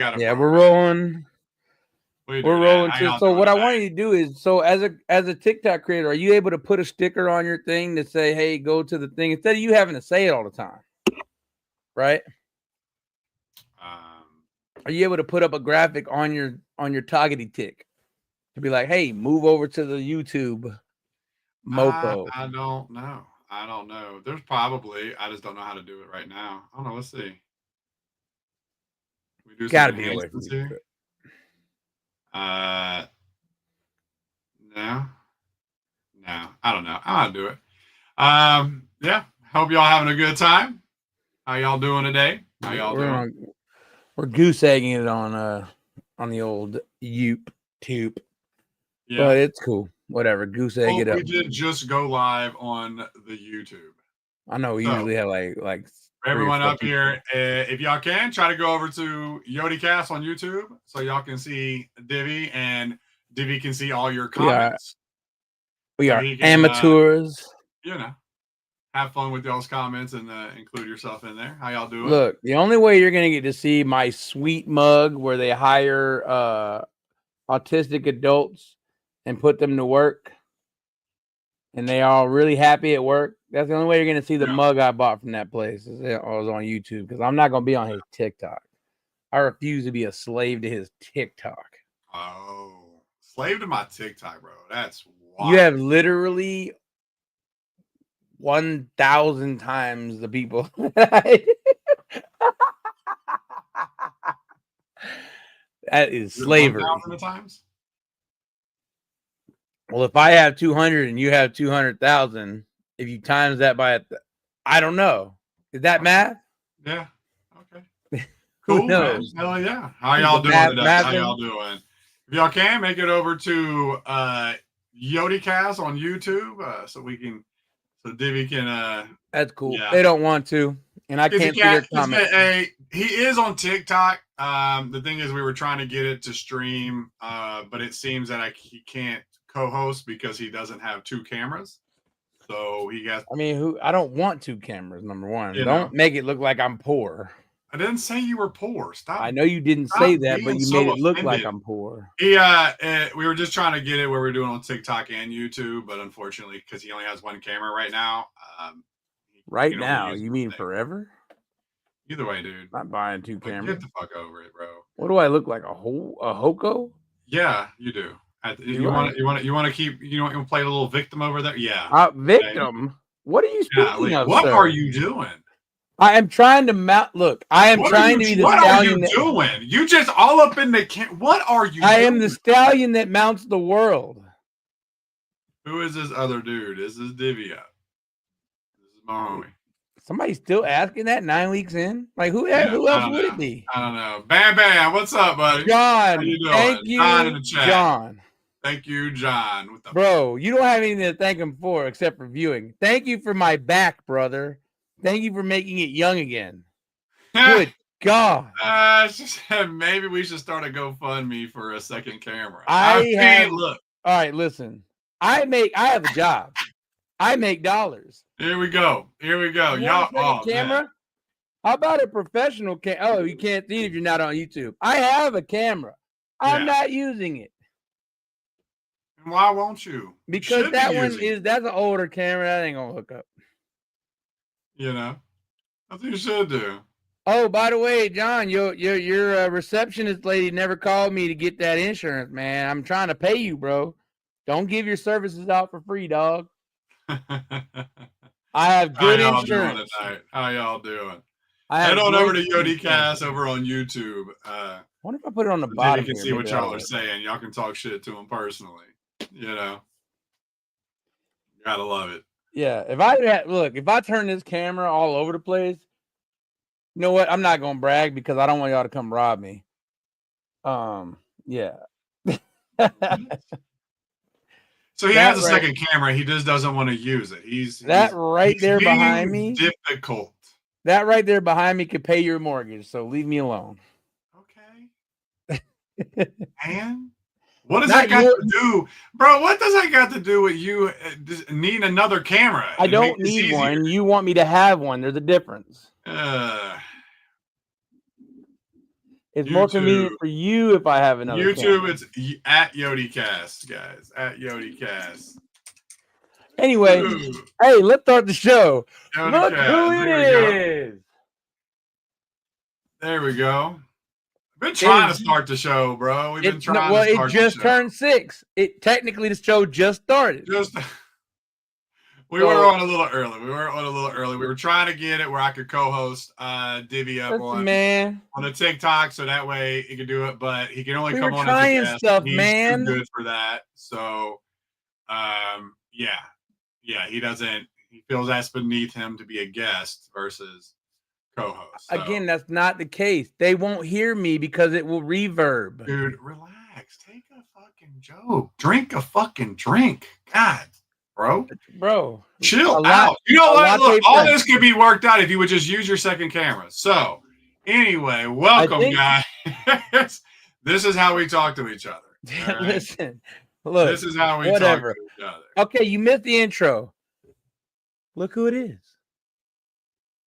Yeah, we're rolling. We're rolling too. So what I want you to do is, so as a TikTok creator, are you able to put a sticker on your thing to say, "Hey, go to the thing," instead of you having to say it all the time, right? Are you able to put up a graphic on your targety tick to be like, "Hey, move over to the YouTube Mopo"? I don't know. There's probably. I just don't know how to do it right now. I don't know. Let's see. We do some Gotta be a way for enhancements me to do here. it. No, I don't know. I'll do it. Yeah. Hope y'all having a good time. How y'all doing today? How y'all doing? We're goose egging it on the old YouTube, Yeah. but it's cool. Whatever, goose egg it up. We did just go live on the YouTube. I know we usually have like everyone up here. If y'all can, try to go over to YodiCast on YouTube so y'all can see Divvy and Divvy can see all your comments. We are amateurs. Have fun with y'all's comments and include yourself in there. How y'all doing? Look, the only way you're gonna get to see my sweet mug where they hire autistic adults and put them to work, and they are really happy at work. That's the only way you're gonna see the mug I bought from that place. I was on YouTube because I'm not gonna be on his TikTok. I refuse to be a slave to his TikTok. Oh, slave to my TikTok, bro. That's wild. You have literally 1,000 times the people. That is slavery. 1,000 times? Well, if I have 200 and you have 200,000, if you times that by, I don't know. Is that math? Yeah. Okay. Cool, man. Hell yeah. How y'all doing today? How y'all doing? If y'all can, make it over to YodiCast on YouTube so Divvy can. That's cool. Yeah. They don't want to, and I can't see their comments. He is on TikTok. The thing is, we were trying to get it to stream, but it seems that he can't co-host because he doesn't have two cameras. So he got. I mean, I don't want two cameras. Number one, don't make it look like I'm poor. I didn't say you were poor. Stop. I know you didn't say that, but you made it look like I'm poor. We were just trying to get it where we're doing on TikTok and YouTube, but unfortunately, because he only has one camera right now. Right now, you mean forever? Either way, dude. Not buying two cameras. Get the fuck over it, bro. What do I look like? A hoko? Yeah, you do. You want to keep you want to play a little victim over there? Yeah. Victim? What are you speaking of? What are you doing? I am trying to mount. Look, I am trying to be the stallion. What are you doing? You just all up in the What are you? I am the stallion that mounts the world. Who is this other dude? This is Divvy up. This is my homie. Somebody's still asking that 9 weeks in? Like who else would it be? I don't know. Bam, what's up, buddy? John, how you doing? Thank you, John in the chat. John. Thank you, John. Bro, you don't have anything to thank him for except for viewing. Thank you for my back, brother. Thank you for making it young again. Good God. Maybe we should start a GoFundMe for a second camera. Look. All right, listen. I have a job. I make dollars. Here we go. Y'all, camera? Man. How about a professional camera? Oh, you can't see it if you're not on YouTube. I have a camera. I'm not using it. And why won't you? Because that's an older camera. That ain't gonna hook up. I think you should do. Oh, by the way, John, your receptionist lady never called me to get that insurance, man. I'm trying to pay you, bro. Don't give your services out for free, dog. I have good insurance. How y'all doing? Head on over to YodiCast over on YouTube. I wonder if I put it on the bottom. You can see what y'all are saying. Y'all can talk shit to him personally. You gotta love it. Yeah, if I turn this camera all over the place, you know what? I'm not gonna brag because I don't want y'all to come rob me. Yeah. So he has a second camera. He just doesn't want to use it. He's right there behind me. Difficult. That right there behind me could pay your mortgage. So leave me alone. Okay. And what does that got to do, bro? What does that got to do with you needing another camera? I don't need one. You want me to have one. There's a difference. It's more convenient for you if I have another YouTube. camera. It's at YodiCast, guys. At YodiCast. Anyway, hey, let's start the show. Look who it is. There we go. Been trying to start the show, bro. We've been trying to start it just turned 6. It technically the show just started. We were on a little early. We were trying to get it where I could co-host Divvy up on the TikTok, so that way he could do it. But he can only come on as a guest. Stuff, He's man. too good for that. So, he doesn't. He feels that's beneath him to be a guest versus co-host. So. Again, that's not the case. They won't hear me because it will reverb. Dude, relax. Take a fucking joke. Drink a fucking drink. God. Bro, chill out. You know what? Look, all this could be worked out if you would just use your second camera. So, anyway, welcome, guys. This is how we talk to each other. Right? Listen, look. This is how we talk to each other. Okay, you missed the intro. Look who it is.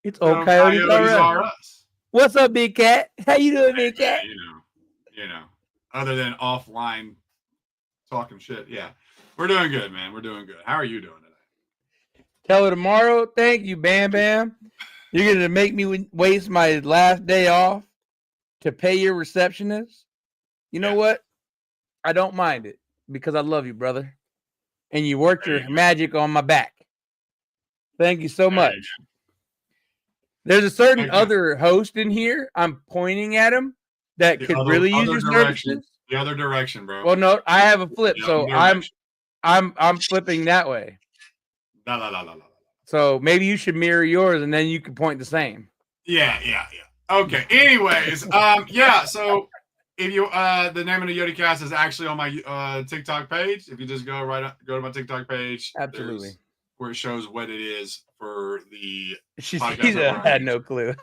It's old Coyotes R Us. What's up, Big Cat? How you doing, Big Cat? You know, other than offline talking shit, yeah. We're doing good, man. We're doing good. How are you doing today? Tell her tomorrow. Thank you, Bam Bam. You're going to make me waste my last day off to pay your receptionist. You know what? I don't mind it because I love you, brother. And you worked your magic on my back. Thank you so much. There's a certain other host in here. I'm pointing at him that could really use your services. The other direction, bro. Well, no, I have a flip, so I'm flipping that way. La. So maybe you should mirror yours, and then you can point the same. Yeah. Okay. Anyways, So if you, the name of the YodiCast is actually on my TikTok page. If you just go to my TikTok page, absolutely, where it shows what it is for the. I had no clue.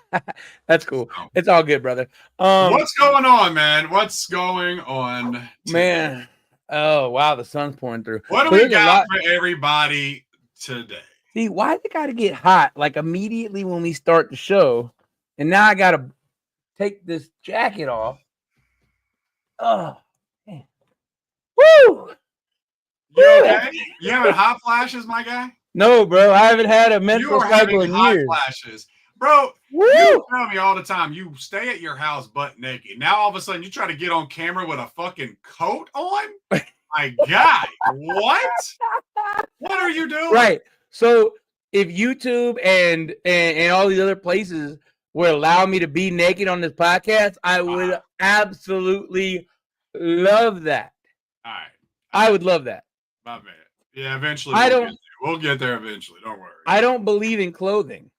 That's cool. So, it's all good, brother. What's going on, man? What's going on today? Man? Oh, wow, the sun's pouring through. What do we got for everybody today? See, why they got to get hot like immediately when we start the show? And now I got to take this jacket off. Oh, man. Woo! You okay? You having hot flashes, my guy? No, bro. I haven't had a menstrual cycle in years. Flashes. Bro, you tell me all the time you stay at your house butt naked. Now all of a sudden you try to get on camera with a fucking coat on? My God, what? What are you doing? Right. So if YouTube and all these other places would allow me to be naked on this podcast, I would absolutely love that. All right. I would love that. My man. Yeah, eventually we'll get there eventually. Don't worry. I don't believe in clothing.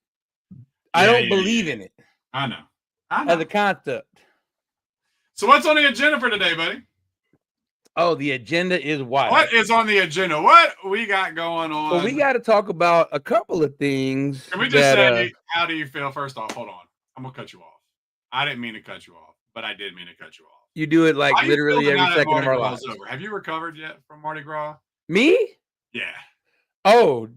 I don't believe in it. I know. As a concept. So what's on the agenda for today, buddy? Oh, the agenda is wild. What is on the agenda? What we got going on? Well, we got to talk about a couple of things. Can we just say, how do you feel? First off, hold on. I'm going to cut you off. I didn't mean to cut you off, but I did mean to cut you off. You do it like literally every second of our lives. Have you recovered yet from Mardi Gras? Me? Yeah. Oh,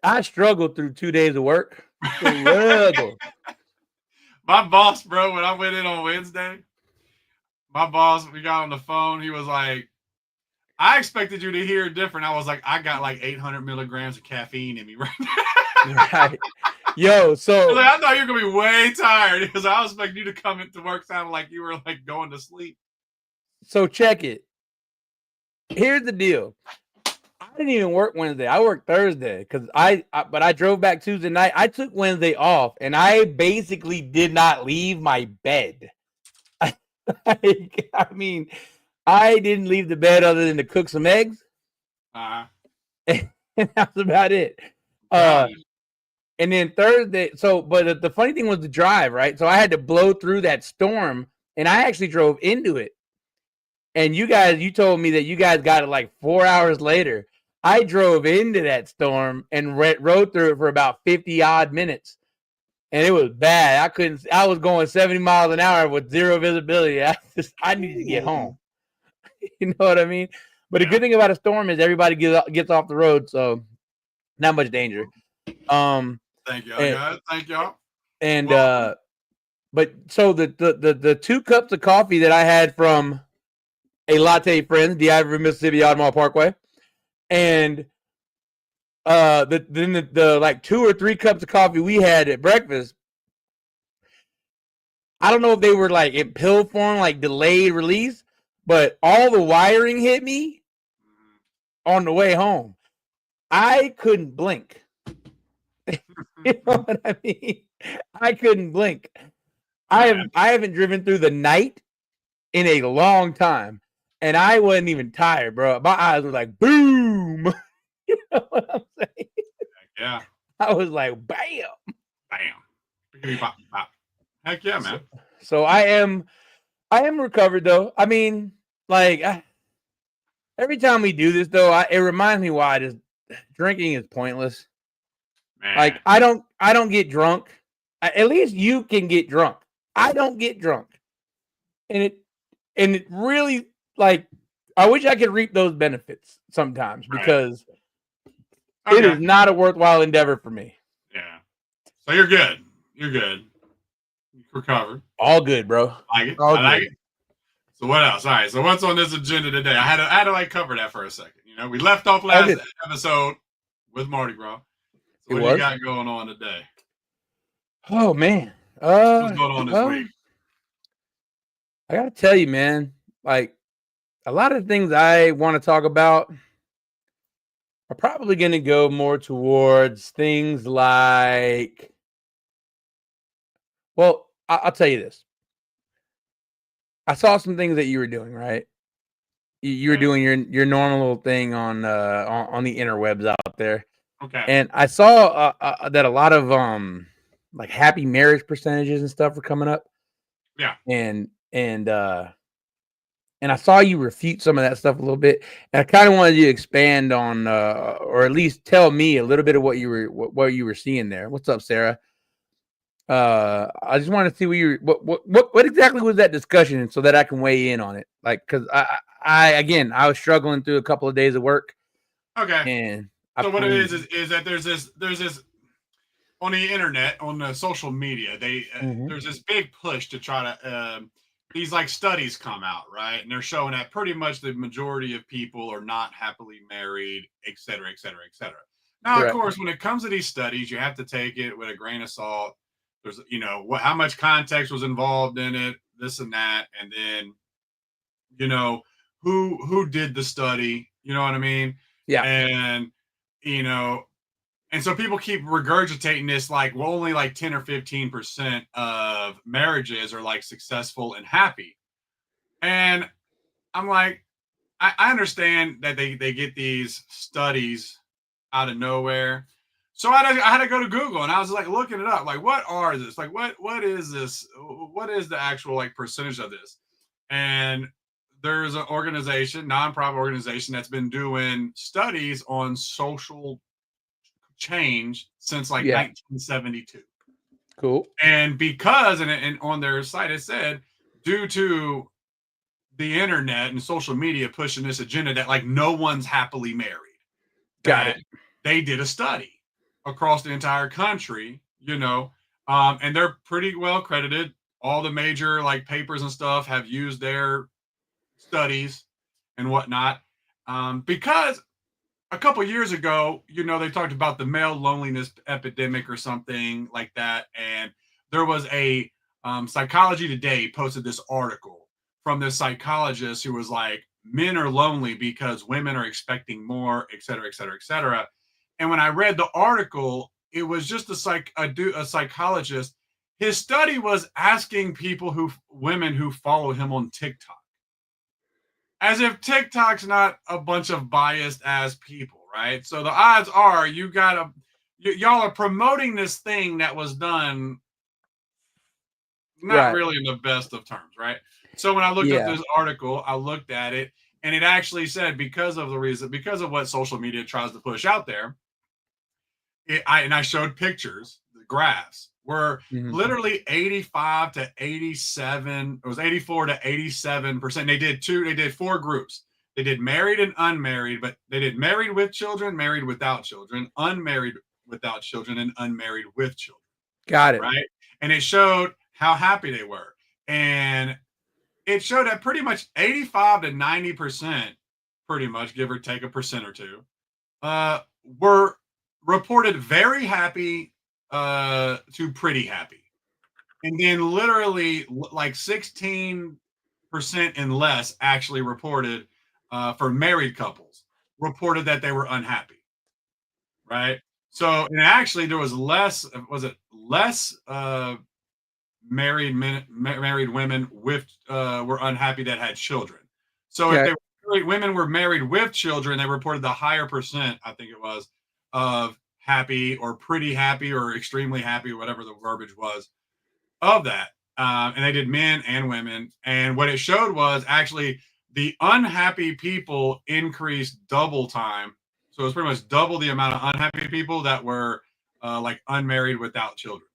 I struggled through 2 days of work. My boss, bro, when I went in on Wednesday, my boss, we got on the phone. He was like, I expected you to hear different. I was like, I got like 800 milligrams of caffeine in me right now. Right. Yo, so I thought you were going to be way tired because I was expecting you to come into work sounding like you were like going to sleep. So check it. Here's the deal. I didn't even work Wednesday. I worked Thursday because but I drove back Tuesday night. I took Wednesday off and I basically did not leave my bed. I mean, I didn't leave the bed other than to cook some eggs. And that's about it. And then Thursday, but the funny thing was the drive, right? So I had to blow through that storm and I actually drove into it. And you told me that you guys got it like 4 hours later. I drove into that storm and rode through it for about 50 odd minutes. And it was bad. I was going 70 miles an hour with zero visibility. I needed to get home. You know what I mean? But the good thing about a storm is everybody gets off the road. So not much danger. Thank y'all, guys. Thank y'all. And, But so the 2 cups of coffee that I had from a Latte Friends, the Ivory, Mississippi, Audemars Parkway, and the like 2 or 3 cups of coffee we had at breakfast. I don't know if they were like in pill form, like delayed release, but all the wiring hit me on the way home. I couldn't blink. You know what I mean? I couldn't blink. I haven't driven through the night in a long time, and I wasn't even tired, bro. My eyes were like boom. You know what I'm saying? Yeah. I was like, bam, bam, pop, pop. Heck yeah, man. So I am recovered though. I mean, like every time we do this though, it reminds me why just drinking is pointless. Man. Like I don't get drunk. At least you can get drunk. I don't get drunk, and it really, like, I wish I could reap those benefits sometimes because it is not a worthwhile endeavor for me. Yeah. So you're good. You're good. You recovered. All good, bro. I like it. All I like it. So what else? All right. So what's on this agenda today? I had to like cover that for a second. You know, we left off last episode with Mardi Gras. So what do you got going on today? Oh man. What's going on this week? I gotta tell you, man, like a lot of things I want to talk about are probably going to go more towards things like, well, I'll tell you this. I saw some things that you were doing, right? You were doing your normal thing on the interwebs out there. Okay. And I saw that a lot of like happy marriage percentages and stuff were coming up. Yeah. And I saw you refute some of that stuff a little bit. And I kind of wanted you to expand on, or at least tell me a little bit of what you were seeing there. What's up, Sarah? I just want to see what exactly was that discussion, so that I can weigh in on it. Like, because I was struggling through a couple of days of work. Okay. And so what it is that there's this on the internet, on the social media, there's this big push to try to these like studies come out, right? And they're showing that pretty much the majority of people are not happily married, et cetera, et cetera, et cetera. Now, Correct. Of course, when it comes to these studies, you have to take it with a grain of salt. There's, how much context was involved in it, this and that. And then, who did the study, you know what I mean? Yeah. And, and so people keep regurgitating this, like, well, only like 10 or 15% of marriages are like successful and happy. And I'm like, I understand that they get these studies out of nowhere. So I had to go to Google, and I was like looking it up, like, what are this? Like, what is this? What is the actual like percentage of this? And there's an organization, nonprofit organization, that's been doing studies on social change since like 1972. Cool. And because and on their site it said, due to the internet and social media pushing this agenda that like no one's happily married. Got it. They did a study across the entire country, and they're pretty well credited. All the major like papers and stuff have used their studies and whatnot, because a couple years ago, they talked about the male loneliness epidemic or something like that. And there was a Psychology Today posted this article from this psychologist who was like, men are lonely because women are expecting more, et cetera, et cetera, et cetera. And when I read the article, it was just a psychologist. His study was asking women who follow him on TikTok. As if TikTok's not a bunch of biased ass people, right? So the odds are y'all are promoting this thing that was done not really in the best of terms, right? So when I looked up this article, I looked at it, and it actually said because of what social media tries to push out there, I showed pictures, the graphs were literally 85 to 87. It was 84 to 87%. They did 4 groups. They did married and unmarried, but they did married with children, married without children, unmarried without children, and unmarried with children. Got it. Right. And it showed how happy they were. And it showed that pretty much 85 to 90%, pretty much, give or take a percent or two, were reported very happy to pretty happy. And then literally like 16% and less actually reported for married couples, reported that they were unhappy. Right. So, and actually there was less, was it less married men, married women with were unhappy that had children. So if they were women were married with children, they reported the higher percent, I think it was, of happy or pretty happy or extremely happy, whatever the verbiage was of that. And they did men and women. And what it showed was actually the unhappy people increased double time. So it was pretty much double the amount of unhappy people that were like unmarried without children.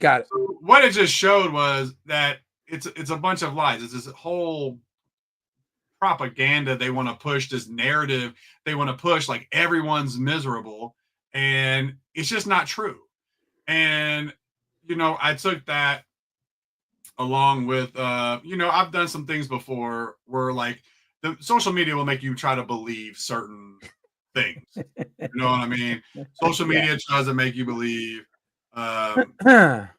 Got it. So what it just showed was that it's a bunch of lies. It's this whole propaganda. They want to push this narrative. They want to push like everyone's miserable, and it's just not true. And I took that along with I've done some things before where like the social media will make you try to believe certain things. You know what I mean? Social media tries to make you believe you're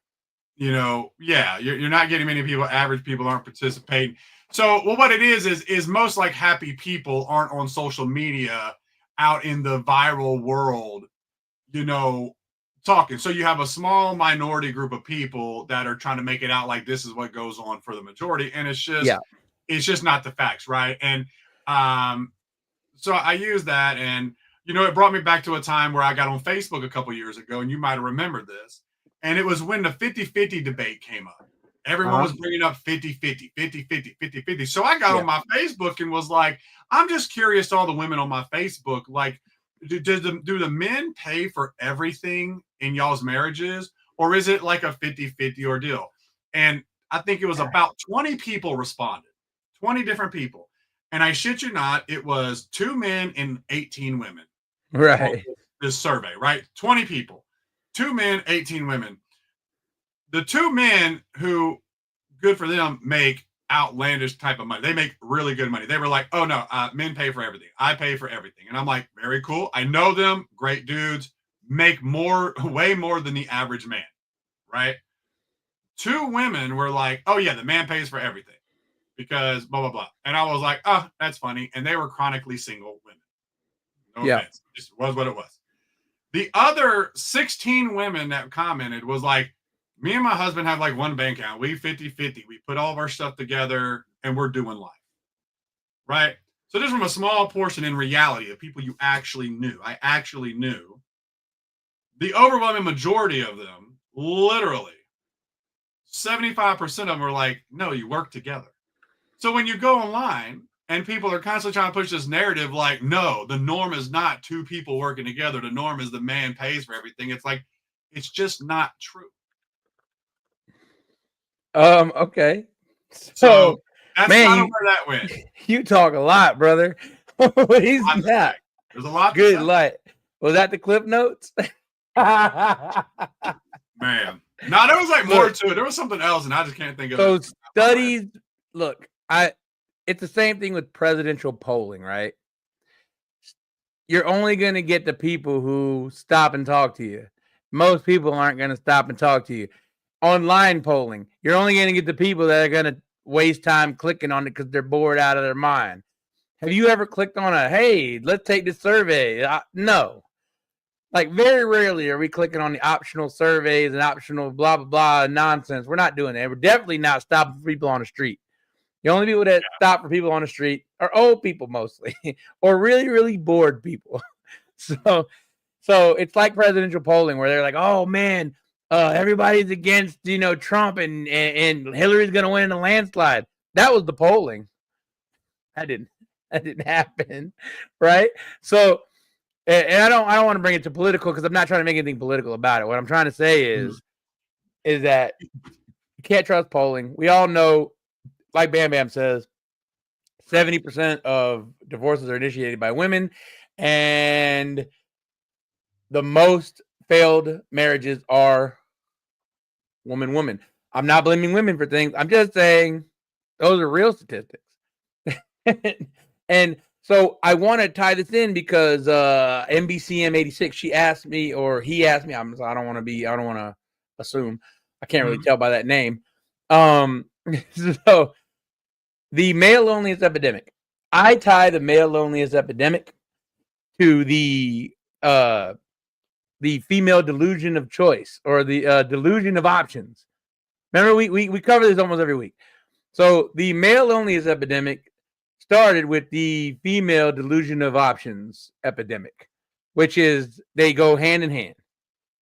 not getting many people, average people aren't participating. So what it is most like happy people aren't on social media out in the viral world, talking. So you have a small minority group of people that are trying to make it out like this is what goes on for the majority. And it's just not the facts. Right. And so I use that, and it brought me back to a time where I got on Facebook a couple years ago, and you might have remembered this. And it was when the 50-50 debate came up. Everyone was bringing up 50-50, 50-50, 50-50. So I got on my Facebook and was like, I'm just curious to all the women on my Facebook, like, do the men pay for everything in y'all's marriages, or is it like a 50-50 ordeal? And I think it was about 20 people responded, 20 different people. And I shit you not, it was 2 men and 18 women. Right. This survey, right? 20 people, 2 men, 18 women. The 2 men who, good for them, make outlandish type of money. They make really good money. They were like, oh no, men pay for everything. I pay for everything. And I'm like, very cool. I know them, great dudes, make way more than the average man, right? 2 women were like, oh yeah, the man pays for everything because blah, blah, blah. And I was like, oh, that's funny. And they were chronically single women. No offense. It just was what it was. The other 16 women that commented was like, me and my husband have like one bank account. We 50-50. We put all of our stuff together and we're doing life. Right? So just from a small portion in reality of people you actually knew. I actually knew. The overwhelming majority of them, literally 75% of them were like, no, you work together. So when you go online and people are constantly trying to push this narrative like, no, the norm is not 2 people working together. The norm is the man pays for everything. It's like, it's just not true. Okay. So that's kind of where that went. You talk a lot, brother. He's not. There's a lot. Good light. Was that the clip notes? Man. No, there was like more to it. There was something else, and I just can't think of it. So studies, look, it's the same thing with presidential polling, right? You're only going to get the people who stop and talk to you. Most people aren't going to stop and talk to you. Online polling, you're only going to get the people that are going to waste time clicking on it because they're bored out of their mind. Have you ever clicked on hey, let's take this survey? No. Like, very rarely are we clicking on the optional surveys and optional blah, blah, blah nonsense. We're not doing that. We're definitely not stopping for people on the street. The only people that stop for people on the street are old people mostly or really, really bored people. So it's like presidential polling where they're like, oh, man, everybody's against, Trump and Hillary's going to win in a landslide. That was the polling. That didn't happen. Right. So, and I don't want to bring it to political because I'm not trying to make anything political about it. What I'm trying to say is that you can't trust polling. We all know, like Bam Bam says, 70% of divorces are initiated by women, and the most failed marriages are woman-woman. I'm not blaming women for things. I'm just saying those are real statistics. And so I want to tie this in because NBCM86, she asked me, or he asked me, I don't want to assume. I can't really tell by that name. So the male loneliness epidemic. I tie the male loneliness epidemic to the female delusion of choice, or the delusion of options. Remember, we cover this almost every week. So the male loneliness epidemic started with the female delusion of options epidemic, which is they go hand in hand,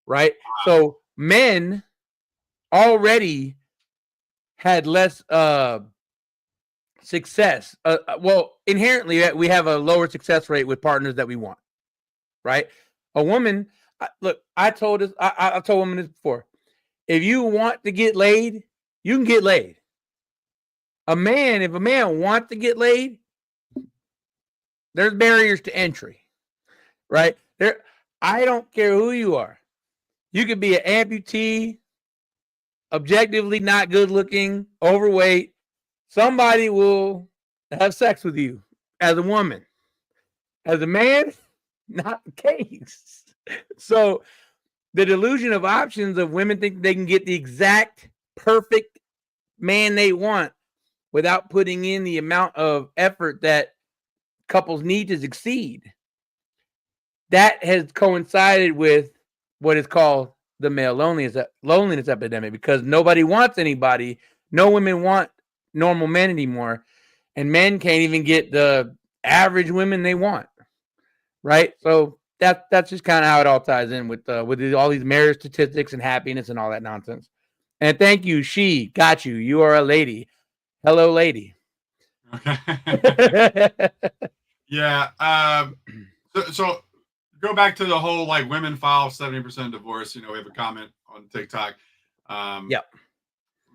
right? So men already had less success. Well, inherently, we have a lower success rate with partners that we want, right? A woman, look, I told women this before. If you want to get laid, you can get laid. If a man wants to get laid, there's barriers to entry, right? I don't care who you are. You could be an amputee, objectively not good looking, overweight. Somebody will have sex with you as a woman. As a man, not the case. So the delusion of options of women think they can get the exact perfect man they want without putting in the amount of effort that couples need to succeed. That has coincided with what is called the male loneliness epidemic, because nobody wants anybody. No women want normal men anymore, and men can't even get the average women they want, right? So that's just kind of how it all ties in with all these marriage statistics and happiness and all that nonsense. And thank you, she got you. You are a lady. Hello, lady. Okay. Yeah. So go back to the whole like women file 70% divorce. We have a comment on TikTok. Yep.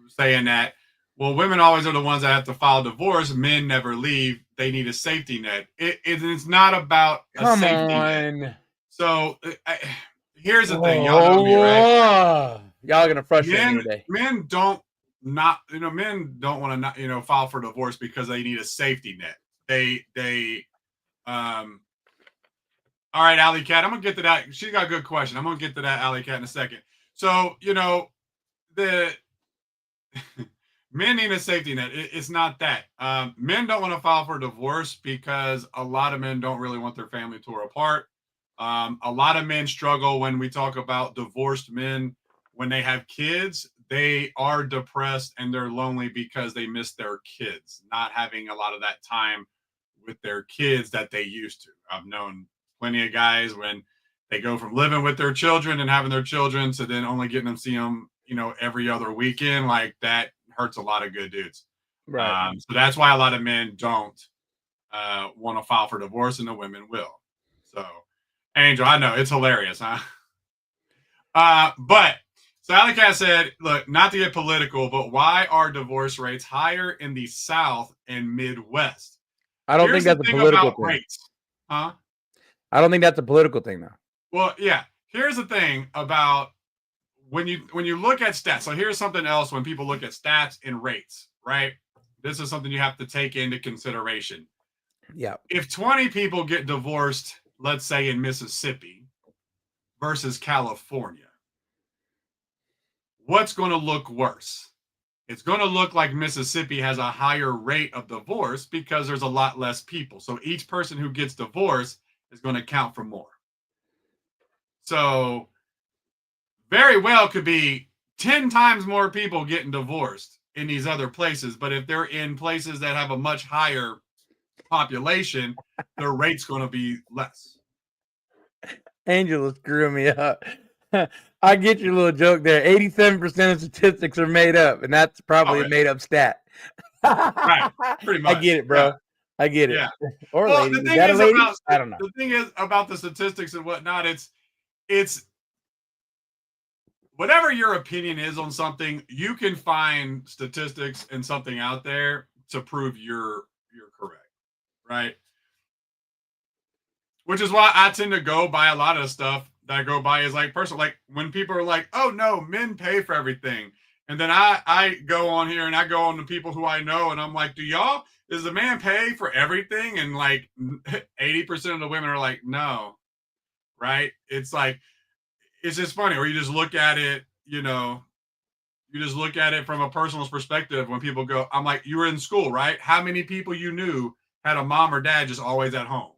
Saying that, well, women always are the ones that have to file divorce. Men never leave. They need a safety net. It's not about a safety net. So here's the thing. Y'all know me, right? Y'all are gonna frustrate me today. Men don't want to not, file for divorce because they need a safety net. All right, Alley Cat, I'm gonna get to that. She's got a good question. I'm gonna get to that, Alley Cat, in a second. So, the men need a safety net. It's not that. Men don't want to file for divorce because a lot of men don't really want their family tore apart. A lot of men struggle when we talk about divorced men. When they have kids, they are depressed and they're lonely because they miss their kids, not having a lot of that time with their kids that they used to. I've known plenty of guys when they go from living with their children and having their children to then only getting them see them, every other weekend. Like that hurts a lot of good dudes. Right. So that's why a lot of men don't want to file for divorce, and the women will. So, Angel, I know it's hilarious, huh? But so Alicat said, look, not to get political, but why are divorce rates higher in the South and Midwest? I don't think that's a political thing. Rates. Huh? I don't think that's a political thing, though. Well, yeah. Here's the thing about when you look at stats. So here's something else when people look at stats and rates, right? This is something you have to take into consideration. Yeah. If 20 people get divorced, let's say in Mississippi versus California, what's going to look worse? It's going to look like Mississippi has a higher rate of divorce because there's a lot less people. So each person who gets divorced is going to count for more. So very well could be 10 times more people getting divorced in these other places. But if they're in places that have a much higher population, their rate's going to be less. Angel is screwing me up. I get your little joke there. 87% of statistics are made up, and that's probably a made-up stat. Right, pretty much. I get it, bro. Yeah. I get it. Yeah. Or well, lady. I don't know. The thing is about the statistics and whatnot, it's whatever your opinion is on something, you can find statistics and something out there to prove you're correct, right? Which is why I tend to go by a lot of stuff that I go by is like personal. Like when people are like, "Oh no, men pay for everything," And then I go on here and I go on to people who I know, and I'm like, does the man pay for everything? And like 80% of the women are like, no, right? It's like, it's just funny. Or you just look at it, you just look at it from a personal perspective when people go, I'm like, you were in school, right? How many people you knew had a mom or dad just always at home?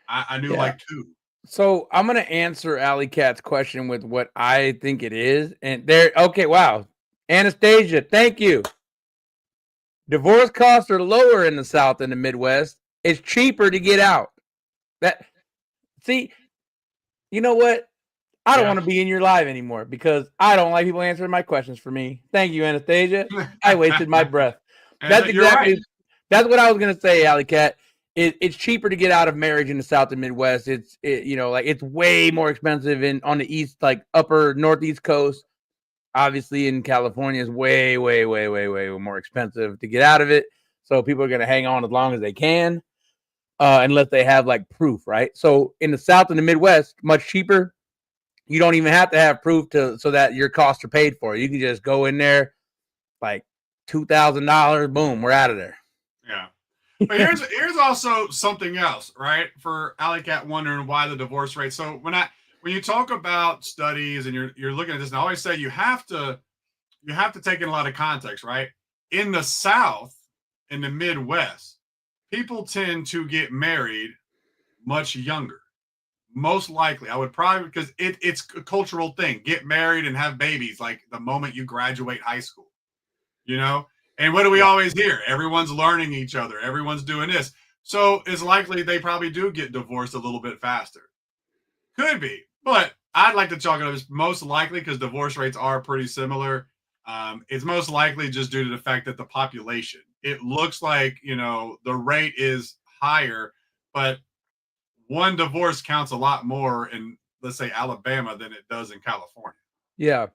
I knew like 2. So I'm gonna answer Alley Cat's question with what I think it is, and okay, wow, Anastasia, thank you. Divorce costs are lower in the South and the Midwest. It's cheaper to get out. See, you know what? I don't want to be in your live anymore because I don't like people answering my questions for me. Thank you, Anastasia. I wasted my breath. That's exactly. Right. That's what I was gonna say, Alley Cat. It's cheaper to get out of marriage in the South and Midwest. It's way more expensive on the East, like upper Northeast coast. Obviously, in California, is way more expensive to get out of it. So people are going to hang on as long as they can, unless they have like proof, right? So in the South and the Midwest, much cheaper. You don't even have to have proof so that your costs are paid for. You can just go in there, like $2,000. Boom, we're out of there. Yeah. But here's also something else, right? For Alley Cat wondering why the divorce rate. So when you talk about studies and you're looking at this, and I always say you have to take in a lot of context, right? In the South, in the Midwest, people tend to get married much younger. Most likely, I would probably, because it's a cultural thing. Get married and have babies like the moment you graduate high school, And what do we always hear? Everyone's learning each other. Everyone's doing this. So it's likely they probably do get divorced a little bit faster. Could be. But I'd like to chalk it up as most likely because divorce rates are pretty similar. It's most likely just due to the fact that the population. It looks like, the rate is higher, but one divorce counts a lot more in, let's say, Alabama than it does in California. Yeah.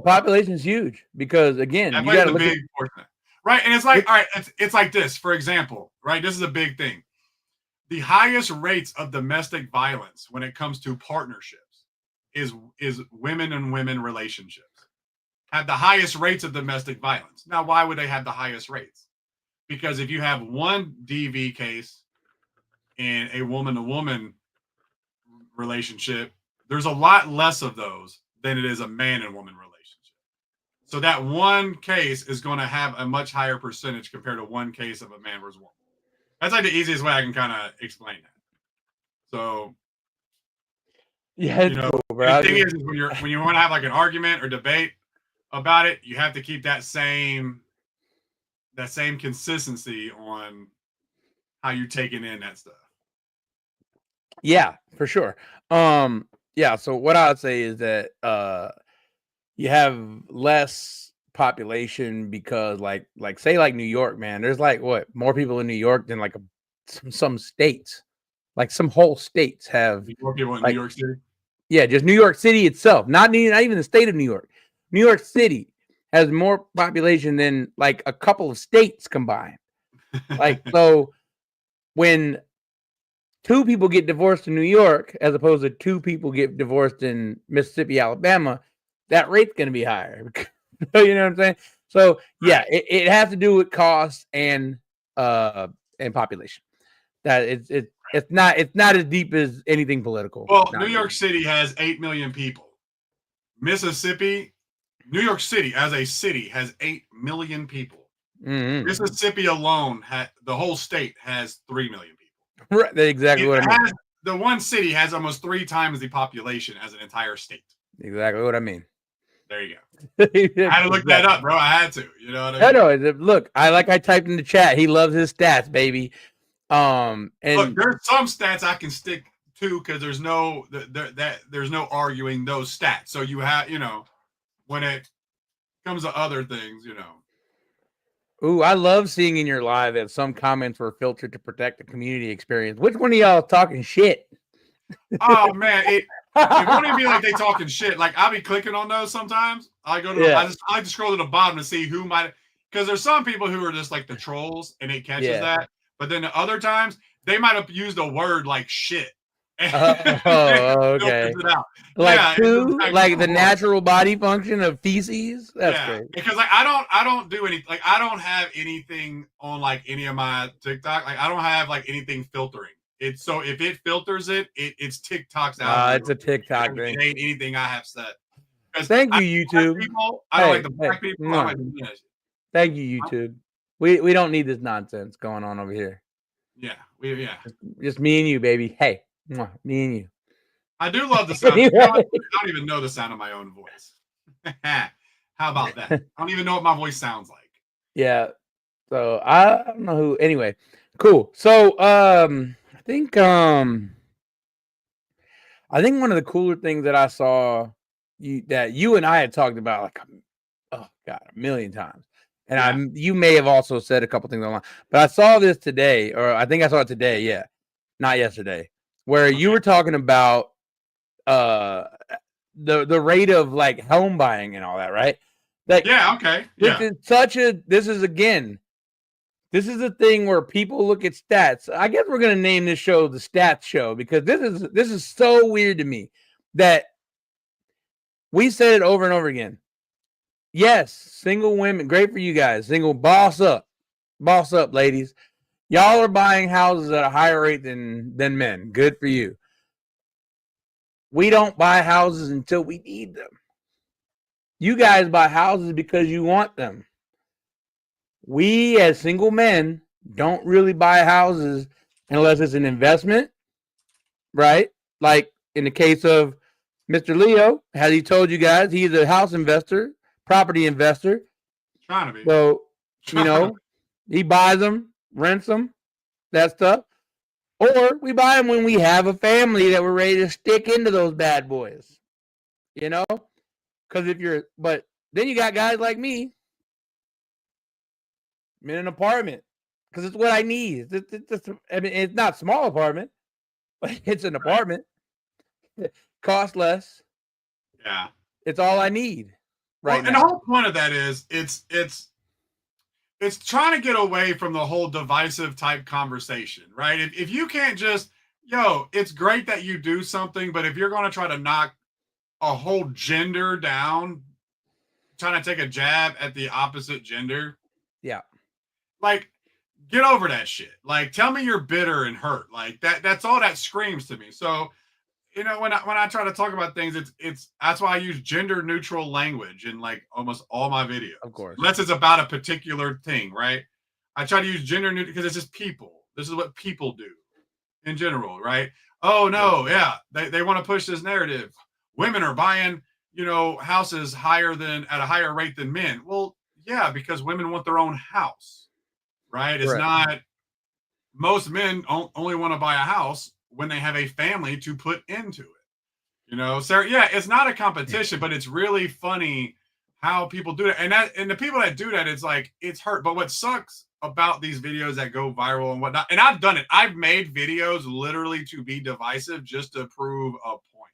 Population is huge because again, you got to look big portion, right? And it's like, all right, it's like this, for example, right? This is a big thing. The highest rates of domestic violence when it comes to partnerships is women and women relationships have the highest rates of domestic violence. Now, why would they have the highest rates? Because if you have one DV case in a woman-to-woman relationship, there's a lot less of those than it is a man and woman relationship. So that one case is going to have a much higher percentage compared to one case of a man versus woman. That's like the easiest way I can kind of explain that. So, cool, the thing is when you want to have like an argument or debate about it, you have to keep that same consistency on how you're taking in that stuff. Yeah, for sure. So what I would say is that you have less population because like say like New York, man, there's like more people in New York than like some states. Like some whole states have more people in New York City. Yeah, just New York City itself, not even the state of New York. New York City has more population than like a couple of states combined. Like so when 2 people get divorced in New York as opposed to 2 people get divorced in Mississippi, Alabama, that rate's going to be higher. You know what I'm saying? So yeah, it has to do with cost and population. That it's not as deep as anything political. Well, New York City has 8 million people. New York City as a city has 8 million people. Mm-hmm. Mississippi alone, the whole state has 3 million people. Right, that's exactly what I mean. The one city has almost 3 times the population as an entire state. Exactly what I mean. There you go. I had to look that up, bro. I had to. You know what I mean? No, look, I typed in the chat. He loves his stats, baby. And look, there's some stats I can stick to because there's no arguing those stats. So you have, when it comes to other things, Ooh, I love seeing in your live that some comments were filtered to protect the community experience. Which one of y'all talking shit? Oh man, it won't even be like they talking shit. Like I'll be clicking on those sometimes. I go to I like to scroll to the bottom to see who might, because there's some people who are just like the trolls and it catches that. But then the other times they might have used a word like shit Okay. Like poo, like the natural body function of feces. That's great. Because like I don't do any like I don't have anything on like any of my TikTok. Like I don't have like anything filtering. It's so if it filters it's TikTok's algorithm. It's a TikTok thing. It ain't anything I have set. Thank you, YouTube. I don't like the black people. I like Thank you, YouTube. We don't need this nonsense going on over here. Yeah, just me and you, baby. Hey, me and you. I do love the sound. I don't even know the sound of my own voice. How about that? I don't even know what my voice sounds like. Yeah. So I don't know who. Anyway, cool. So I think one of the cooler things that I saw that you and I had talked about like a million times. And you may have also said a couple things online, but I saw this today, or I think I saw it today. Yeah, not yesterday, where you were talking about the rate of like home buying and all that, right? Like, This is a thing where people look at stats. I guess we're gonna name this show the Stats Show because this is so weird to me that we said it over and over again. Yes, single women, great for you guys. Single, boss up, ladies. Y'all are buying houses at a higher rate than men. Good for you. We don't buy houses until we need them. You guys buy houses because you want them. We as single men don't really buy houses unless it's an investment, right? Like in the case of Mr. Leo, has he told you guys he's a house investor, property investor. Trying to be. So, he buys them, rents them, that stuff. Or we buy them when we have a family that we're ready to stick into those bad boys. Because but then you got guys like me in an apartment because it's what I need. It's not a small apartment, but it's an apartment. Cost less. Yeah. It's all I need. Right. And the whole point of that is it's trying to get away from the whole divisive type conversation, right? If you can't just, it's great that you do something, but if you're going to try to knock a whole gender down, trying to take a jab at the opposite gender, like get over that shit. Like tell me you're bitter and hurt. Like that's all that screams to me. So when I try to talk about things, it's that's why I use gender neutral language in like almost all my videos. Of course. Unless it's about a particular thing, right? I try to use gender neutral because it's just people. This is what people do in general, right? Oh no, they want to push this narrative. Women are buying, houses at a higher rate than men. Well, yeah, because women want their own house, right? It's not most men only want to buy a house when they have a family to put into it. So it's not a competition, but it's really funny how people do that. And the people that do that, it's like it's hurt. But what sucks about these videos that go viral and whatnot, and I've done it. I've made videos literally to be divisive just to prove a point.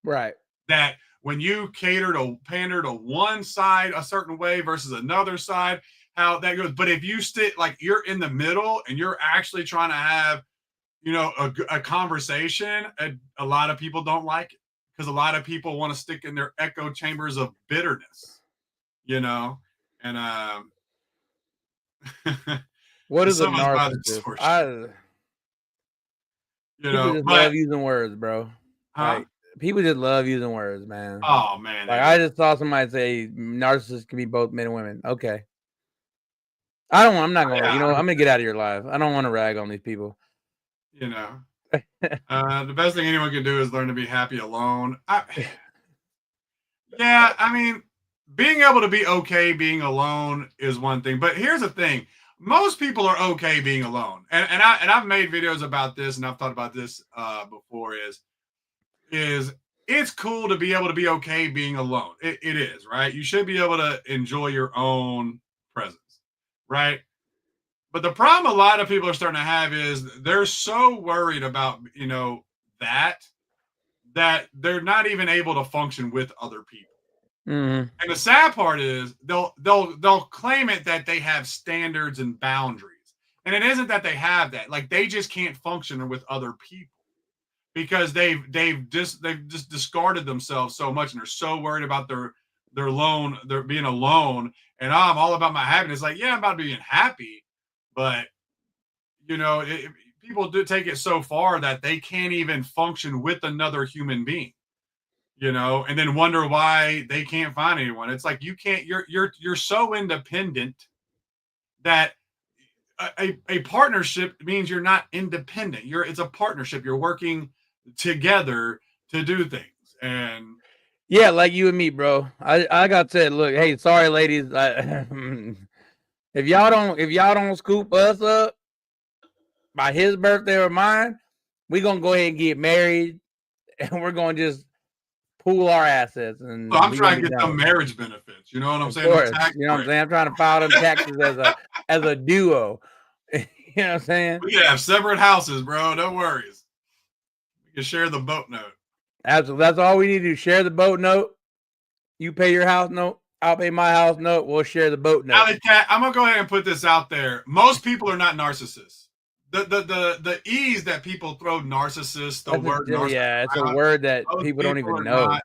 Right. That when you pander to one side a certain way versus another side, how that goes. But if you stick like you're in the middle and you're actually trying to have a conversation, a lot of people don't like it because a lot of people want to stick in their echo chambers of bitterness, and what is a narcissist? People just love using words, bro. Like, people just love using words, man. Oh man! Like I just saw somebody say narcissists can be both men and women. Okay. I'm not gonna. I'm gonna get out of your life. I don't want to rag on these people. The best thing anyone can do is learn to be happy alone. Being able to be okay being alone is one thing, but here's the thing: most people are okay being alone, and I've made videos about this, and I've thought about this before. Is it's cool to be able to be okay being alone. It is, right? You should be able to enjoy your own presence, right? But the problem a lot of people are starting to have is they're so worried about, that they're not even able to function with other people. Mm-hmm. And the sad part is they'll claim it that they have standards and boundaries. And it isn't that they have that. Like they just can't function with other people. because they've just discarded themselves so much, and they're so worried about their they're being alone. And I'm all about my happiness. Like, yeah, I'm about being happy, but people do take it so far that they can't even function with another human being. And then wonder why they can't find anyone. It's like you can't. You're so independent that a partnership means you're not independent. It's a partnership. You're working together to do things. And yeah, like you and me, bro. I got said, look, hey, sorry, ladies. If y'all don't scoop us up by his birthday or mine, we're gonna go ahead and get married, and we're gonna just pool our assets. And I'm trying to get some marriage benefits. You know what I'm saying? Course, you know what I'm saying? I'm trying to file them taxes as a duo. You know what I'm saying? We can have separate houses, bro. No worries. We can share the boat note. Absolutely. That's all we need to do. Share the boat note. You pay your house note. I'll pay my house note. We'll share the boat note. I'm gonna go ahead and put this out there. Most people are not narcissists. The ease that people throw narcissist, the word narcissist. Yeah, it's a word that people don't even know.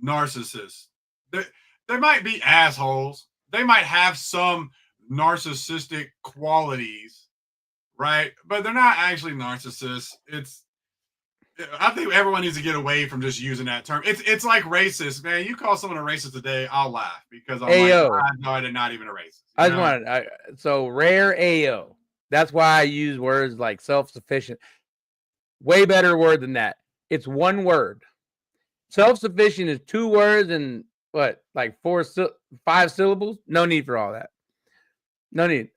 Narcissists. They might be assholes. They might have some narcissistic qualities, right? But they're not actually narcissists. I think everyone needs to get away from just using that term. It's like racist, man. You call someone a racist today, I'll laugh because I'm no, they're not even a racist. So rare AO. That's why I use words like self-sufficient. Way better word than that. It's one word. Self-sufficient is 2 words and what, like 5 syllables? No need for all that. No need.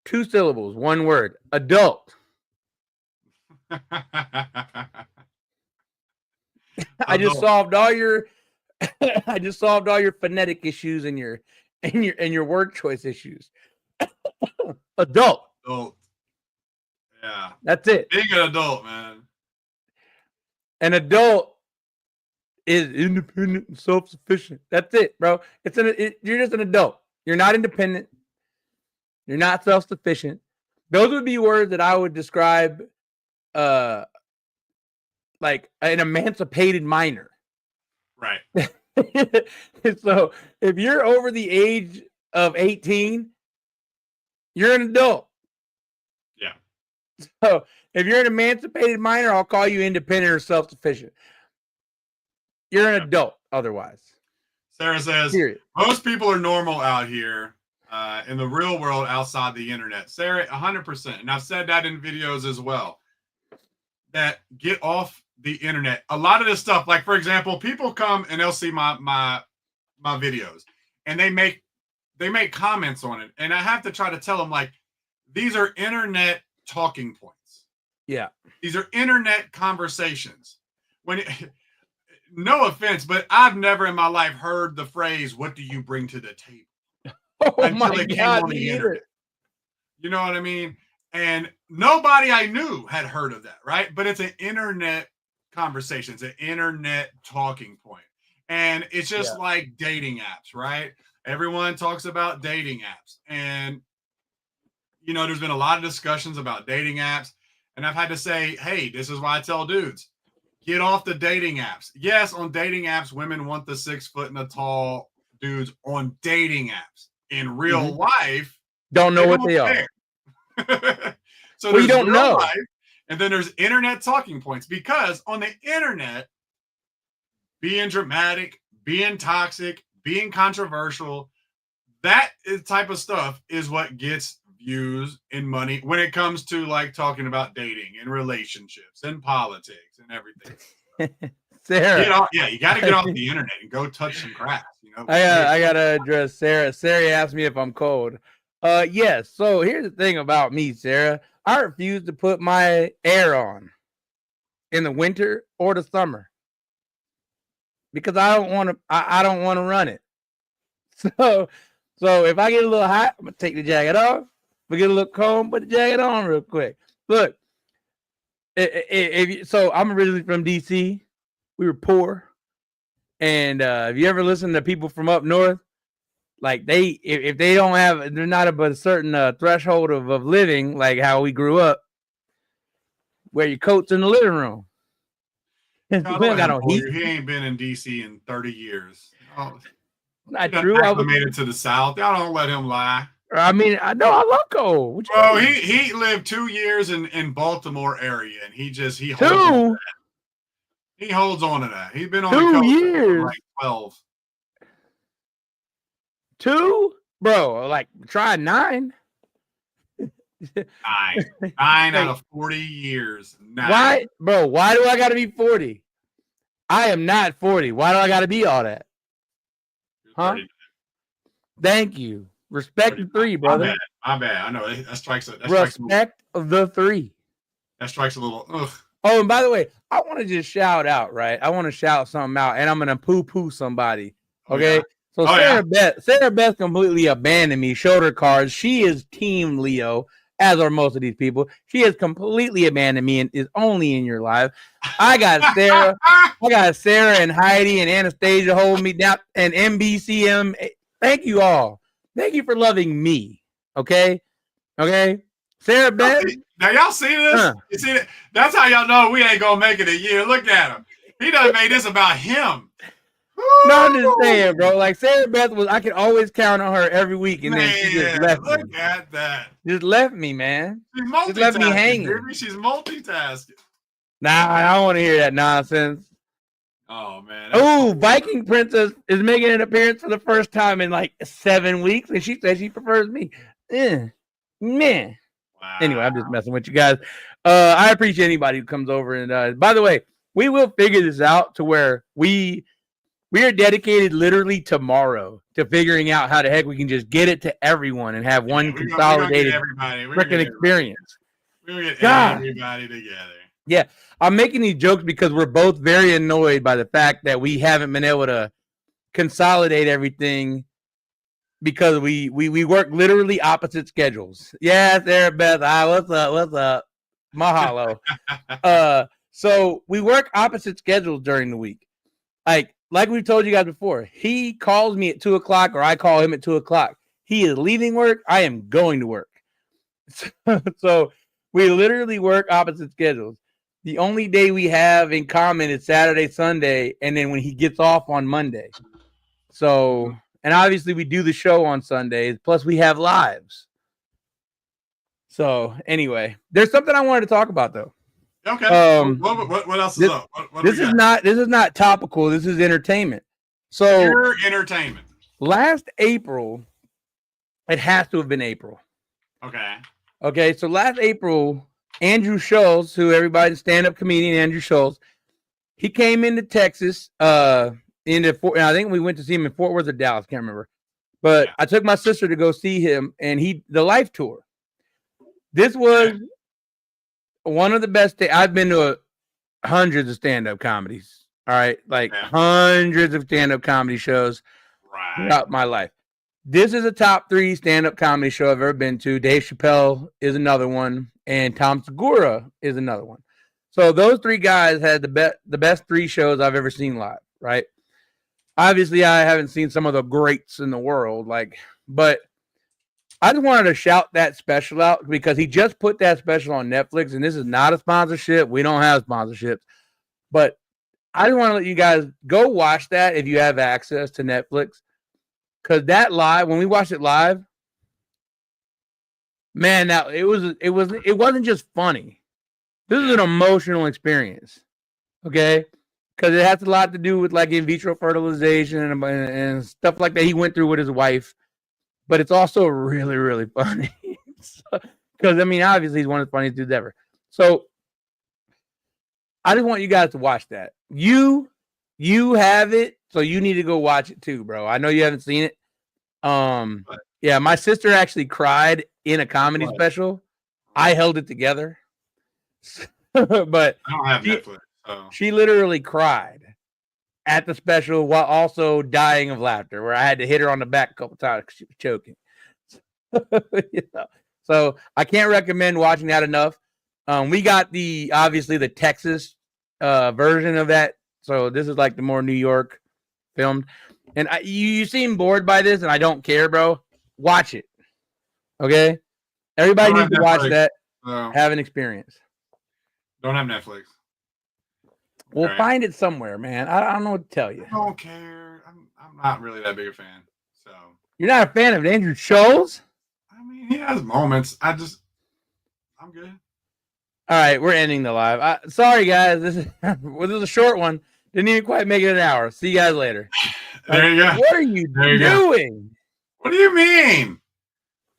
2 syllables, 1 word. Adult. I just solved all your phonetic issues and your word choice issues. Adult. Yeah. That's it. Being an adult, man. An adult is independent and self-sufficient. That's it, bro. You're just an adult. You're not independent. You're not self-sufficient. Those would be words that I would describe like an emancipated minor. Right. So if you're over the age of 18, you're an adult. Yeah. So if you're an emancipated minor, I'll call you independent or self-sufficient. You're an adult otherwise. Sarah says, most people are normal out here in the real world outside the internet. Sarah, 100%. And I've said that in videos as well. That get off the internet. A lot of this stuff, like for example, people come and they'll see my videos and they make comments on it. And I have to try to tell them, like, these are internet talking points. Yeah. These are internet conversations. No offense, but I've never in my life heard the phrase, "What do you bring to the table?" Until it came on the internet. You know what I mean? And nobody I knew had heard of that, right? But it's an internet conversation. It's an internet talking point. And it's just like dating apps, right? Everyone talks about dating apps. And, there's been a lot of discussions about dating apps. And I've had to say, hey, this is why I tell dudes, get off the dating apps. Yes, on dating apps, women want the 6 foot and the tall dudes on dating apps. In real life, don't know what they are. So we don't know. Life, and then there's internet talking points, because on the internet, being dramatic, being toxic, being controversial, that type of stuff is what gets views and money when it comes to like talking about dating and relationships and politics and everything. Sarah, you got to get off the internet and go touch some grass. I gotta address Sarah. Sarah asked me if I'm cold. Yes. So here's the thing about me, Sarah. I refuse to put my air on in the winter or the summer because I don't want to. I don't want to run it. So if I get a little hot, I'm gonna take the jacket off. If I get a little cold, put the jacket on real quick. Look, so I'm originally from DC. We were poor, and if you ever listen to people from up north, like if they don't have, they're not above a certain threshold of living, like how we grew up, wear your coats in the living room. We don't got no heat. He ain't been in DC in 30 years. Oh, not true. I made it to the South. Y'all don't let him lie. I mean, I know I love cold. Bro, he lived 2 years in Baltimore area, and he holds on to that. He holds on to that. He's been on 2 the coast years, for like 12. 2, bro. Like try 9. 9 out of 40 years. 9. Why, bro? Why do I got to be 40? I am not 40. Why do I got to be all that? Huh? 39. Thank you. Respect 39. The 3, brother. My bad. I know that strikes. Respect the 3. That strikes a little. Ugh. Oh, and by the way, I want to just shout out, right? I want to shout something out, and I'm gonna poo somebody. Okay. Oh, yeah. So Sarah Beth completely abandoned me. Showed her cards. She is Team Leo, as are most of these people. She has completely abandoned me and is only in your life. I got Sarah and Heidi and Anastasia holding me down, and MBCM. Thank you all. Thank you for loving me. Okay. Sarah Beth. Now y'all see this? You see that? That's how y'all know we ain't gonna make it a year. Look at him. He done made this about him. No, I'm just saying, bro. Like Sarah Beth I could always count on her every week, and then she just left me. Look at that. Just left me, man. She's multitasking. Just left me hanging. Baby. She's multitasking. Nah, I don't want to hear that nonsense. Oh man. Oh, Viking Princess is making an appearance for the first time in like 7 weeks, and she said she prefers me. Man. Wow. Anyway, I'm just messing with you guys. I appreciate anybody who comes over. And by the way, we will figure this out to where we are dedicated literally tomorrow to figuring out how the heck we can just get it to everyone and have one consolidated freaking experience. We're going to get everybody together. Yeah, I'm making these jokes because we're both very annoyed by the fact that we haven't been able to consolidate everything because we work literally opposite schedules. Yeah, Sarah Beth. What's up? Mahalo. So we work opposite schedules during the week. Like we've told you guys before, he calls me at 2:00 or I call him at 2:00. He is leaving work. I am going to work. So we literally work opposite schedules. The only day we have in common is Saturday, Sunday, and then when he gets off on Monday. So, and obviously we do the show on Sundays, plus we have lives. So anyway, there's something I wanted to talk about though. Okay. What else is up? This is not topical. This is entertainment. So pure entertainment. Last April, it has to have been April. Okay. So last April, Andrew Schultz, who everybody stand-up comedian Andrew Schultz, he came into Texas. I think we went to see him in Fort Worth or Dallas. Can't remember. But I took my sister to go see him, and the Life Tour. This was one of the best. I've been to hundreds of stand-up comedies. All right, hundreds of stand-up comedy shows throughout my life. This is a top 3 stand-up comedy show I've ever been to. Dave Chappelle is another one, and Tom Segura is another one. So those 3 guys had the best 3 shows I've ever seen live. Right. Obviously, I haven't seen some of the greats in the world, but I just wanted to shout that special out because he just put that special on Netflix, and this is not a sponsorship. We don't have sponsorships, but I just want to let you guys go watch that if you have access to Netflix, because that when we watched it live, man, now it wasn't just funny. This is an emotional experience, okay? Because it has a lot to do with in vitro fertilization and stuff like that he went through with his wife. But it's also really, really funny. Because, obviously he's one of the funniest dudes ever. So I just want you guys to watch that. You have it, so you need to go watch it too, bro. I know you haven't seen it. Yeah, my sister actually cried in a comedy special. I held it together. But I don't have Netflix. She literally cried at the special while also dying of laughter, where I had to hit her on the back a couple times because she was choking. So I can't recommend watching that enough. We got obviously the Texas version of that. So this is the more New York filmed. And you seem bored by this, and I don't care, bro. Watch it. Okay? Everybody needs to watch that. Have an experience. Don't have Netflix. We'll find it somewhere, man. I don't know what to tell you. I don't care. I'm not really that big a fan. So you're not a fan of Andrew Schultz? I mean, he has moments. I'm good. All right, we're ending the live. Sorry, guys. This is a short one. Didn't even quite make it an hour. See you guys later. There you go. What are you doing? What do you mean?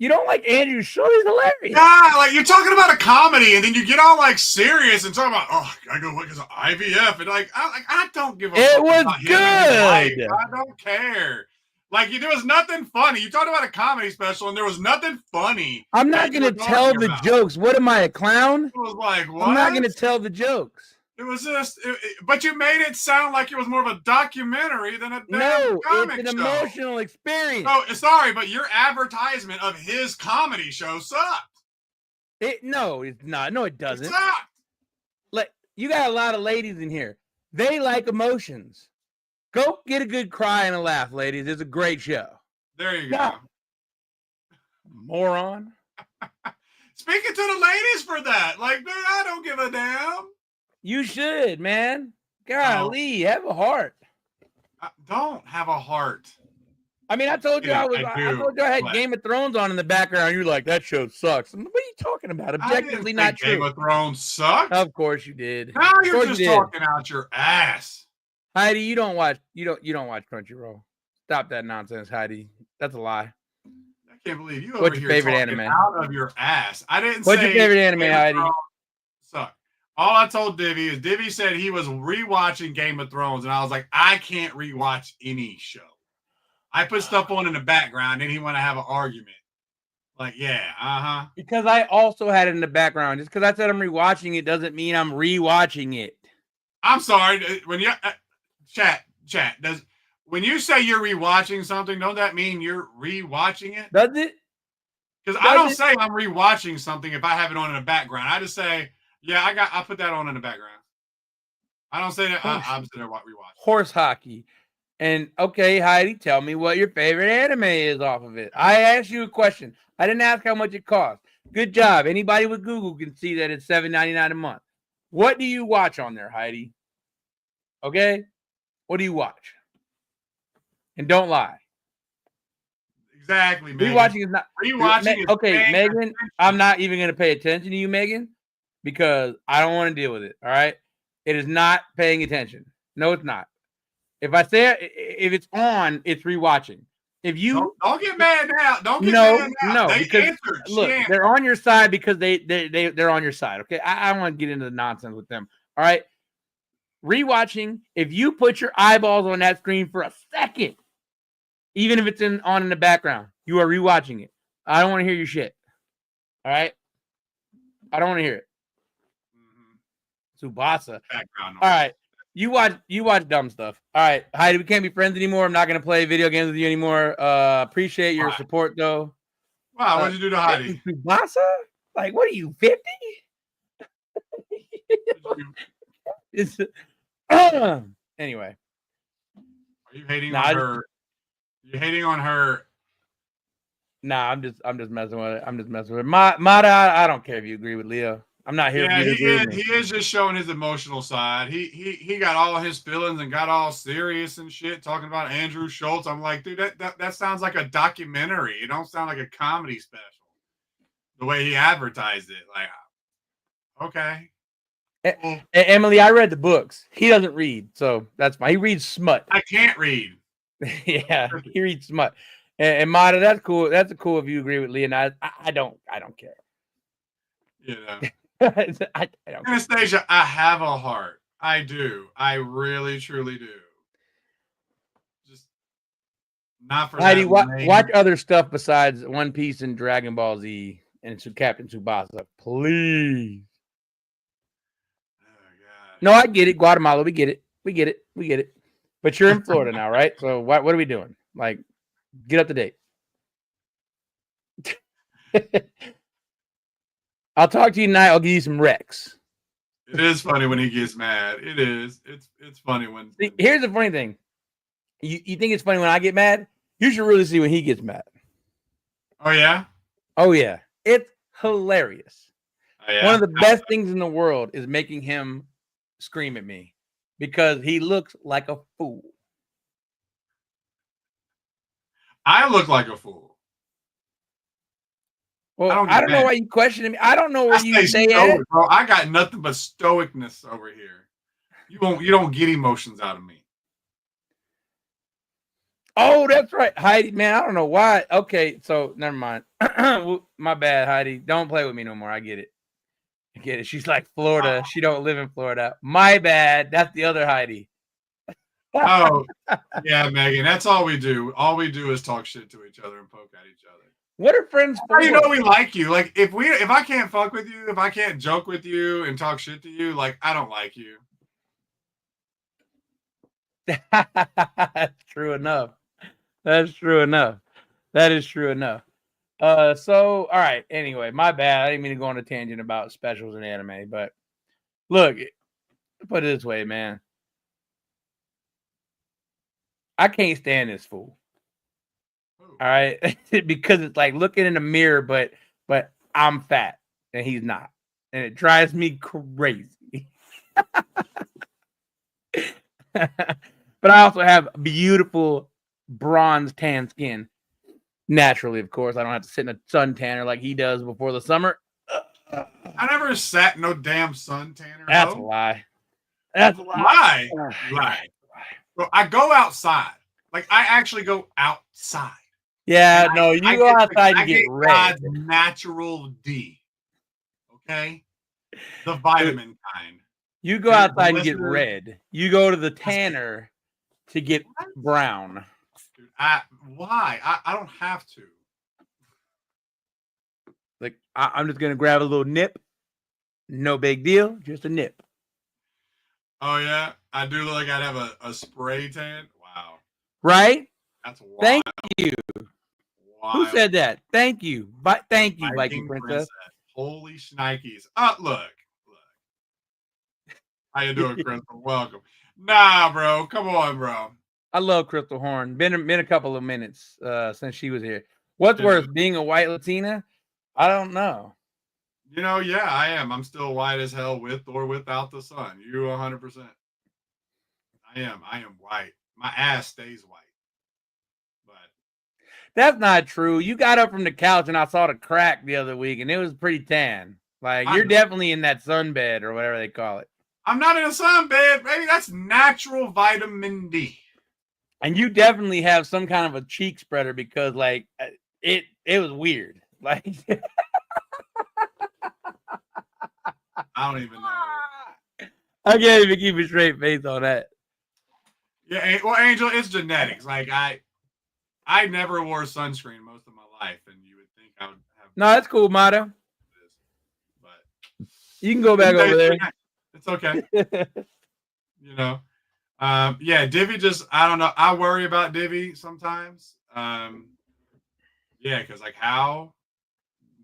You don't like Andrew Schultz? He's hilarious. Yeah, like you're talking about a comedy, and then you get all like serious and talk about, I go look at IVF, and I don't give a fuck. It was good. I don't care. Like there was nothing funny. You talked about a comedy special, and there was nothing funny. I'm not going to tell the jokes. What am I, a clown? It was like, what? I'm not going to tell the jokes. It was just, but you made it sound like it was more of a documentary than a damn comic it's an show. Emotional experience. Oh, sorry, but your advertisement of his comedy show sucked. No, it's not. No, it doesn't. It sucked. Like you got a lot of ladies in here. They like emotions. Go get a good cry and a laugh, ladies. It's a great show. There you go. Moron. Speaking to the ladies for that. Like, man, I don't give a damn. You should, man. Golly, have a heart. I don't have a heart. I mean, I told you I had Game of Thrones on in the background. You're like, that show sucks. What are you talking about? Objectively not true. Game of Thrones sucked. Of course you did. Now you're just talking out your ass. Heidi, you don't watch Crunchyroll. Stop that nonsense, Heidi. That's a lie. I can't believe you. What's your favorite anime? Out of your ass. I didn't. What's your favorite anime, Heidi? Suck. All I told Divvy is Divvy said he was rewatching Game of Thrones, and I was like, I can't rewatch any show. I put stuff on in the background, and he want to have an argument. Like, yeah, Because I also had it in the background. Just because I said I'm rewatching it doesn't mean I'm rewatching it. I'm sorry. When you chat, when you say you're rewatching something, don't that mean you're rewatching it? Does it? Because I don't say I'm rewatching something if I have it on in the background. I just say, yeah, I put that on in the background. I don't say that I'm sitting there rewatching. Horse hockey. And okay, Heidi, tell me what your favorite anime is off of it. I asked you a question. I didn't ask how much it costs. Good job. Anybody with Google can see that it's $7.99 a month. What do you watch on there, Heidi? Okay? What do you watch? And don't lie. Exactly, Megan. Rewatching is not. Rewatching is okay, Megan, I'm not even going to pay attention to you, Megan, because I don't want to deal with it, all right? It is not paying attention. No, it's not. If I say if it's on, it's rewatching. If you don't get mad now, don't get mad now. No, because look, they're on your side because they're on your side. Okay, I don't want to get into the nonsense with them. All right, rewatching. If you put your eyeballs on that screen for a second, even if it's on in the background, you are rewatching it. I don't want to hear your shit. All right, I don't want to hear it. Tsubasa. Background. All right. You watch dumb stuff. All right, Heidi, we can't be friends anymore. I'm not going to play video games with you anymore. Appreciate your support, though. Wow, what'd you do to Heidi? Tsubasa? Like, what are you, 50? Anyway. Are you hating on her? You hating on her? Nah, I'm just messing with it. I'm just messing with it. Mata, I don't care if you agree with Leo. I'm not here. Yeah, he is just showing his emotional side. He got all his feelings and got all serious and shit, talking about Andrew Schultz. I'm like, dude, that sounds like a documentary. It don't sound like a comedy special. The way he advertised it, like, okay. Emily, I read the books. He doesn't read, so that's fine. He reads smut. I can't read. Yeah, he reads smut. And Mata, that's cool. That's cool if you agree with Leonard. I don't care. You know. I don't. Anastasia, I have a heart. I do. I really, truly do. Just not for Heidi, watch other stuff besides One Piece and Dragon Ball Z and Captain Tsubasa, please. Oh God. No, I get it. Guatemala, we get it. But you're in Florida now, right? So what are we doing? Like, get up to date. I'll talk to you tonight. I'll give you some Rex. It is funny when he gets mad. It is. It's funny when. See, here's the funny thing. You think it's funny when I get mad? You should really see when he gets mad. Oh yeah. Oh yeah. It's hilarious. Oh, yeah? One of the best things in the world is making him scream at me. because he looks like a fool. I look like a fool. Well, I don't know why you questioning me. I don't know where you stay stoic, at. bro. I got nothing but stoicness over here. You don't get emotions out of me. Oh, that's right, Heidi. Man, I don't know why. Okay, so never mind. My bad, Heidi. Don't play with me no more. I get it. I get it. She's like Florida. She don't live in Florida. My bad. That's the other Heidi. Oh, yeah, Megan. That's all we do. All we do is talk shit to each other and poke at each other. What are friends for? You know we like you. Like if I can't fuck with you, if I can't joke with you and talk shit to you, like I don't like you. That's true enough. That's true enough. That is true enough. So all right. Anyway, my bad. I didn't mean to go on a tangent about specials and anime, but look, put it this way, man. I can't stand this fool. All right, because it's like looking in the mirror, but I'm fat and he's not, and it drives me crazy. But I also have beautiful bronze tan skin. Naturally, of course, I don't have to sit in a sun tanner like he does before the summer. I never sat no damn sun tanner. That's a lie. That's a lie. Lie. Bro, I go outside. Like I actually go outside. Yeah, no, you go outside and get red. God's natural D. Okay? The vitamin kind. You go outside and get red. You go to the tanner to get brown. Dude, why? I don't have to. Like, I'm just going to grab a little nip. No big deal. Just a nip. Oh, yeah? I do look like I'd have a spray tan. Wow. Right? That's wild. Thank you. Wild. Who said that? Thank you. Thank you, Viking Princess. Holy shnikes. Look. How you doing, Crystal? Welcome. Nah, bro. Come on, bro. I love Crystal Horn. Been a couple of minutes since she was here. What's worse, being a white Latina? I don't know. You know, yeah, I am. I'm still white as hell with or without the sun. You 100%. I am white. My ass stays white. But that's not true. You got up from the couch and I saw the crack the other week and it was pretty tan. Like you're definitely in that sunbed or whatever they call it. I'm not in a sunbed, baby. That's natural vitamin D. And you definitely have some kind of a cheek spreader because like it was weird. Like I don't even know. I can't even keep a straight face on that. Yeah, well, Angel, it's genetics. Like I never wore sunscreen most of my life, and you would think I would have. No, that's cool, Mata. But you can go back over there. It's okay. You know, yeah, Divvy I don't know. I worry about Divvy sometimes. Yeah, because like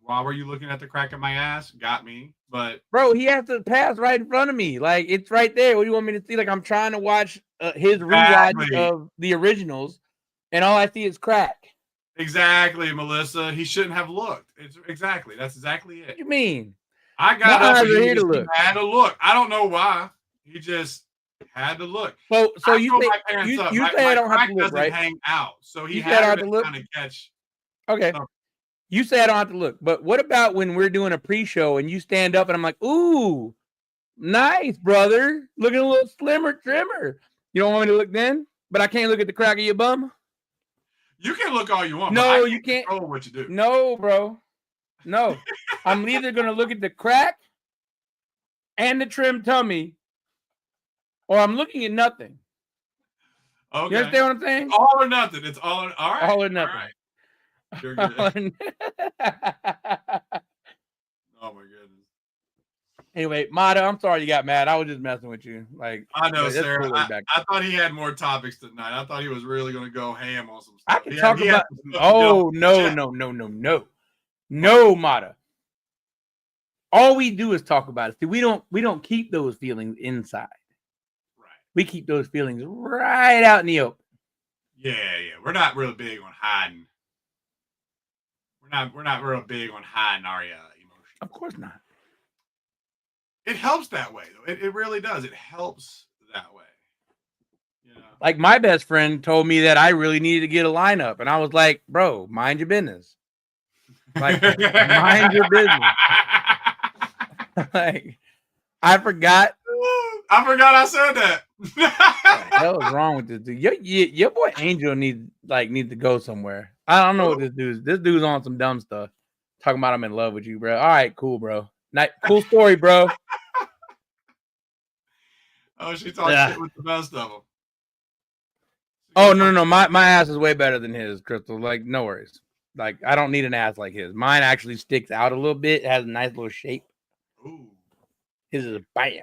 why were you looking at the crack of my ass? Got me, but bro, he has to pass right in front of me. Like it's right there. What do you want me to see? Like I'm trying to watch his rewatch of the originals, and all I see is crack. Exactly, Melissa. He shouldn't have looked. That's exactly it. What you mean? I got up and he had to look. I don't know why. He just had to look. So you say you say I don't have to look, right? Hang out. So he had to kind of catch. Okay. Something. You say I don't have to look, but what about when we're doing a pre-show and you stand up and I'm like, ooh, nice, brother. Looking a little slimmer, trimmer. You don't want me to look then? But I can't look at the crack of your bum? You can look all you want. No, you can't. Control what you do. No, bro. No. I'm either going to look at the crack and the trim tummy, or I'm looking at nothing. Okay. You understand what I'm saying? All or nothing. It's all right. All or nothing. All right. You're good. Oh my goodness. Anyway, Mata, I'm sorry you got mad. I was just messing with you. Like I know, Sarah. I thought he had more topics tonight. I thought he was really going to go ham on some stuff. I can talk about. Oh no, Mata. All we do is talk about it. See, we don't keep those feelings inside. Right. We keep those feelings right out in the open. Yeah. We're not really big on hiding. We're not real big on hiding our emotions. Of course not. It helps that way, though. It really does. It helps that way. You know? Like my best friend told me that I really needed to get a lineup, and I was like, "Bro, mind your business. Like, mind your business." Like, I forgot. I said that. What the hell is wrong with this dude? Your boy Angel needs to go somewhere. I don't know what this dude's. This dude's on some dumb stuff. Talking about I'm in love with you, bro. All right, cool, bro. Cool story, bro. Oh, she talks shit with the best of them. Oh no, my ass is way better than his, Crystal. Like, no worries. Like, I don't need an ass like his. Mine actually sticks out a little bit. It has a nice little shape. Ooh. His is a bam.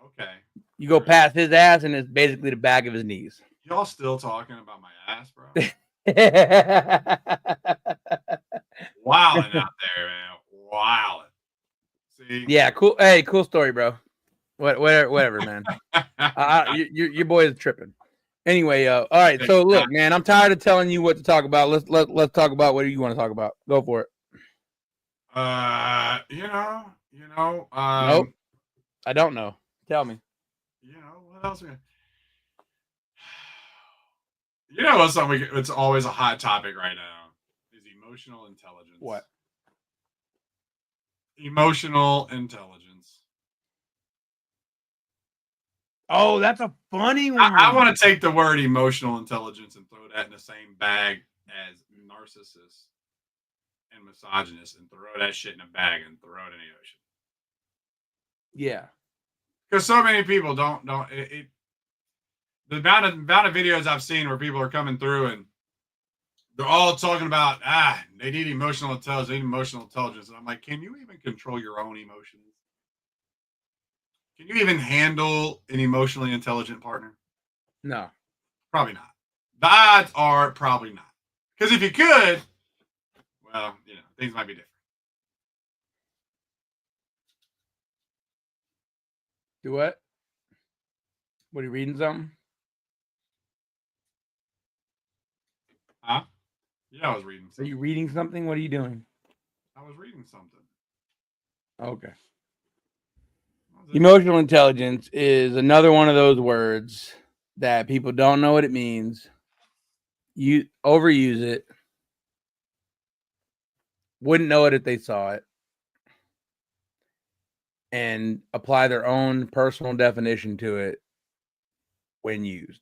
Okay. You go past his ass, and it's basically the back of his knees. Y'all still talking about my ass, bro? Wilding out there, man. Wilding. See? Yeah, cool. Hey, cool story, bro. Whatever, man. Your boy is tripping. Anyway, all right. So look, man, I'm tired of telling you what to talk about. Let's talk about what you want to talk about. Go for it. Nope. I don't know. Tell me. What else? What's something? It's always a hot topic right now. Is emotional intelligence. What? Emotional intelligence. Oh, that's a funny one. I want to take the word emotional intelligence and throw that in the same bag as narcissist and misogynist, and throw that shit in a bag and throw it in the ocean. Yeah. Because so many people don't the amount of videos I've seen where people are coming through and they're all talking about they need emotional intelligence. And I'm like, can you even control your own emotions? Can you even handle an emotionally intelligent partner? No. Probably not. The odds are probably not. Because if you could, well, things might be different. Do what? What, are you reading something? Huh? Yeah, I was reading something. Are you reading something? What are you doing? I was reading something. Okay. Emotional intelligence is another one of those words that people don't know what it means. You overuse it. Wouldn't know it if they saw it. And apply their own personal definition to it when used.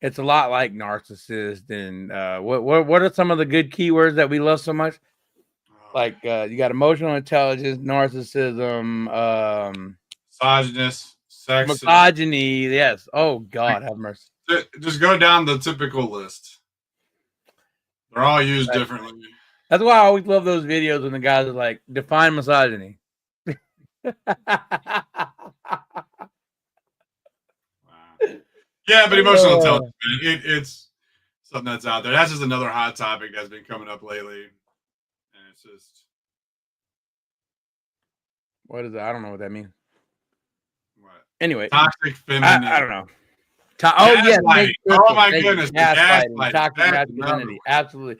It's a lot like narcissist and what are some of the good keywords that we love so much? Like you got emotional intelligence, narcissism, misogynist, sexist, misogyny. Yes. Oh God, have mercy. Just go down the typical list. They're all used differently. That's why I always love those videos when the guys are like, define misogyny. Yeah, but emotional intelligence, man, it's something that's out there. That's just another hot topic that's been coming up lately. And it's just. What is that? I don't know what that means. What? Anyway. Toxic femininity. I don't know. Yes. Oh, my goodness. Gaslighting. Toxic masculinity. Absolutely.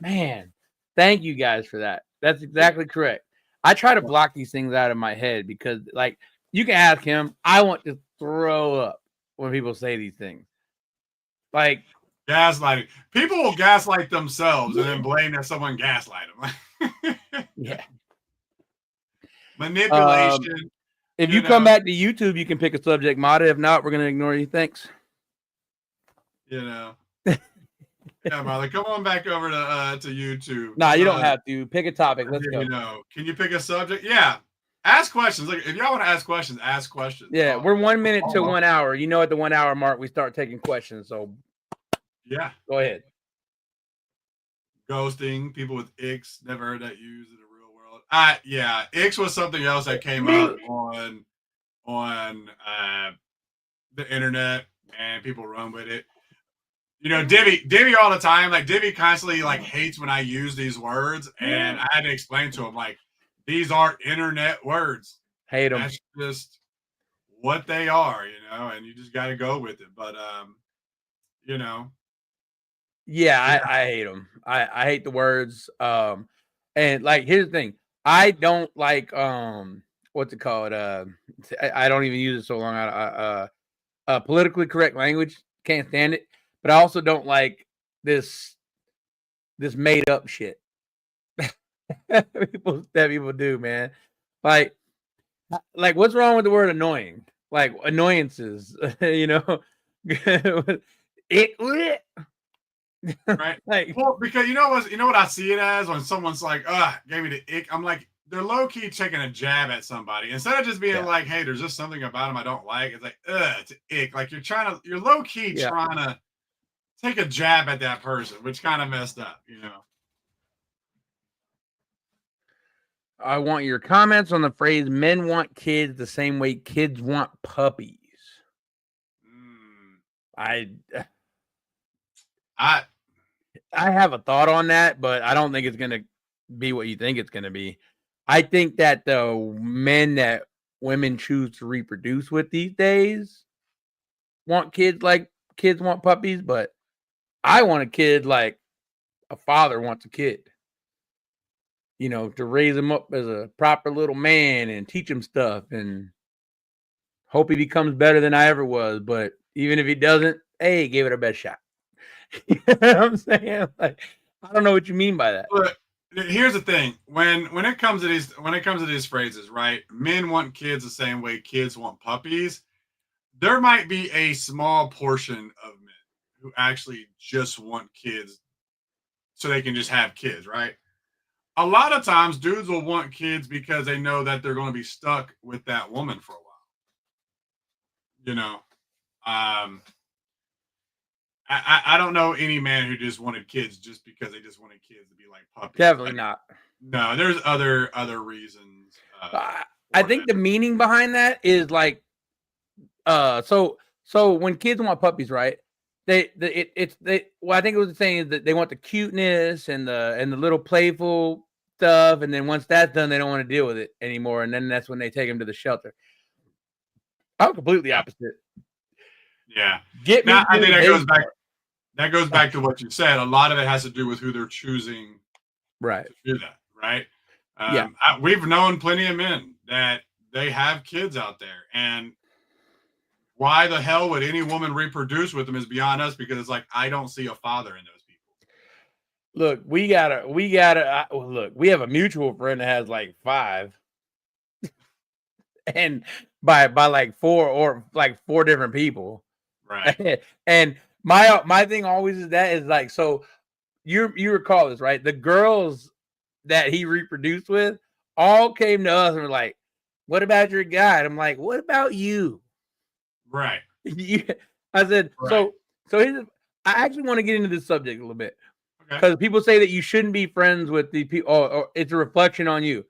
Man, thank you guys for that. That's exactly correct. I try to block these things out of my head because, like, you can ask him. I want to throw up when people say these things. Like, gaslighting. People will gaslight themselves and then blame that someone gaslight them. Yeah. Manipulation. If you come back to YouTube, you can pick a subject matter. If not, we're going to ignore you. Thanks. Yeah, Marley, come on back over to YouTube. Nah, you don't have to. Pick a topic. Let's go. Can you pick a subject? Yeah. Ask questions. Like, if y'all want to ask questions, ask questions. Yeah, we're 1 minute to 1 hour. At the 1 hour mark, we start taking questions. So, yeah. Go ahead. Ghosting, people with icks, never heard that used in the real world. Yeah, icks was something else that came up on the internet, and people run with it. Divvy all the time. Like, Divvy constantly hates when I use these words, and I had to explain to him, like, these are internet words. Hate them. That's just what they are, and you just got to go with it. But Yeah, I hate them. I hate the words. And here's the thing. I don't like what's it called? I don't even use it so long. politically correct language. Can't stand it. But I also don't like this made up shit that people do, man. Like what's wrong with the word annoying? Like annoyances, you know. Right. Like, well, because you know what I see it as when someone's like, gave me the ick. I'm like, they're low key taking a jab at somebody instead of just being like, hey, there's just something about them I don't like. It's like, it's an ick. Like you're low key trying to take a jab at that person, which kind of messed up, you know. I want your comments on the phrase "men want kids the same way kids want puppies." I have a thought on that, but I don't think it's going to be what you think it's going to be. I think that the men that women choose to reproduce with these days want kids like kids want puppies, but I want a kid like a father wants a kid. You know, to raise him up as a proper little man and teach him stuff and hope he becomes better than I ever was. But even if he doesn't, hey, give it our best shot. You know what I'm saying? Like, I don't know what you mean by that. But here's the thing: when it comes to these phrases, right? Men want kids the same way kids want puppies. There might be a small portion of men who actually just want kids so they can just have kids, right? A lot of times, dudes will want kids because they know that they're going to be stuck with that woman for a while. You know, I don't know any man who just wanted kids just because they just wanted kids to be like puppies. Definitely not. No, there's other reasons. I think the meaning behind that is like, so when kids want puppies, right? Well, I think it was saying that they want the cuteness and the little playful stuff, and then once that's done, they don't want to deal with it anymore, and then that's when they take them to the shelter. I'm completely opposite. Yeah, I think that goes back. That goes back to what you said. A lot of it has to do with who they're choosing, right, to do that. Right. We've known plenty of men that they have kids out there, and why the hell would any woman reproduce with them is beyond us, because it's like, I don't see a father in those people. Look, we have a mutual friend that has like 5. And by like 4 different people. Right. And my thing always is like, so you recall this, right? The girls that he reproduced with all came to us and were like, what about your guy? And I'm like, what about you? Right. I said, right. So I actually want to get into this subject a little bit. Because people say that you shouldn't be friends with the people, or it's a reflection on you.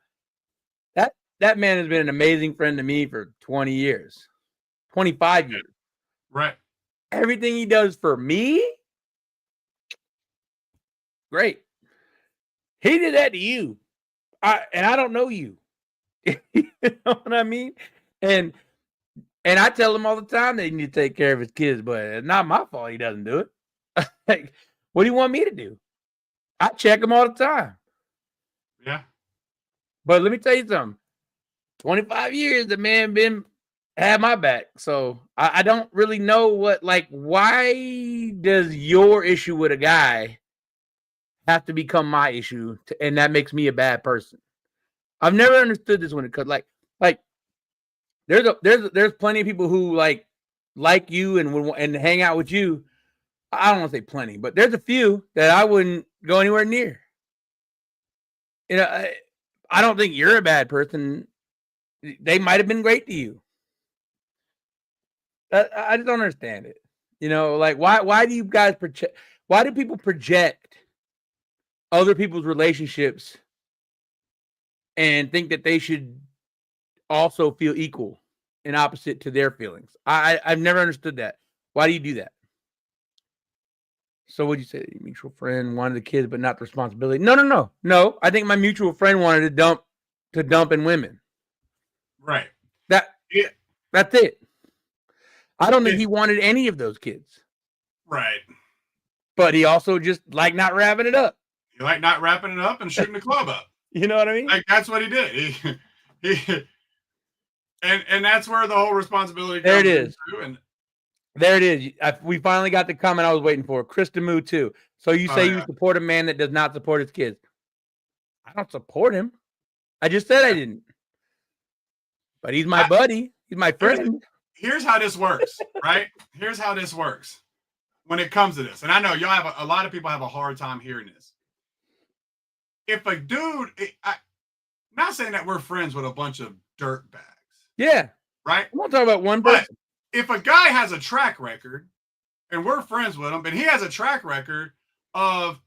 That man has been an amazing friend to me for 20 years, 25 years. Right. Everything he does for me, great. He did that to you. And I don't know you. You know what I mean? And I tell him all the time that he needs to take care of his kids, but it's not my fault he doesn't do it. Like, what do you want me to do? I check him all the time. Yeah. But let me tell you something. 25 years, the man had my back. So I don't really know why does your issue with a guy have to become my issue, and that makes me a bad person? I've never understood this when it comes like there's plenty of people who like you and hang out with you. I don't want to say plenty, but there's a few that I wouldn't go anywhere near. You know, I don't think you're a bad person. They might have been great to you. I just don't understand it. You know, like why do you guys project? Why do people project other people's relationships and think that they should also feel equal and opposite to their feelings? I've never understood that. Why do you do that? So what'd you say? Your mutual friend wanted the kids, but not the responsibility. No. I think my mutual friend wanted to dump in women. Right. That's it. I don't think he wanted any of those kids. Right. But he also just like not wrapping it up. He liked not wrapping it up and shooting the club up. You know what I mean? Like, that's what he did. He and that's where the whole responsibility comes there it is. into. There it is. We finally got the comment I was waiting for. Krista Moo too. So you say you support a man that does not support his kids? I don't support him. I just said I didn't. But he's my buddy. He's my friend. Here's how this works, right? Here's how this works when it comes to this. And I know y'all have a lot of people have a hard time hearing this. If a dude, not saying that we're friends with a bunch of dirt bags. Yeah. Right? I'm not talking about one person. But if a guy has a track record and we're friends with him, and he has a track record of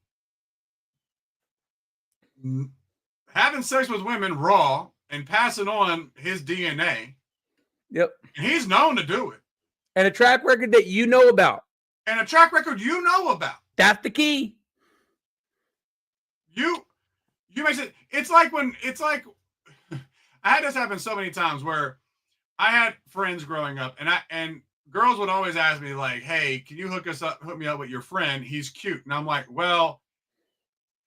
having sex with women raw and passing on his DNA. Yep. And he's known to do it. And a track record that you know about. And a track record you know about. That's the key. You make it. It's like I had this happen so many times where I had friends growing up, and girls would always ask me like, "Hey, can you hook me up with your friend? He's cute." And I'm like, "Well,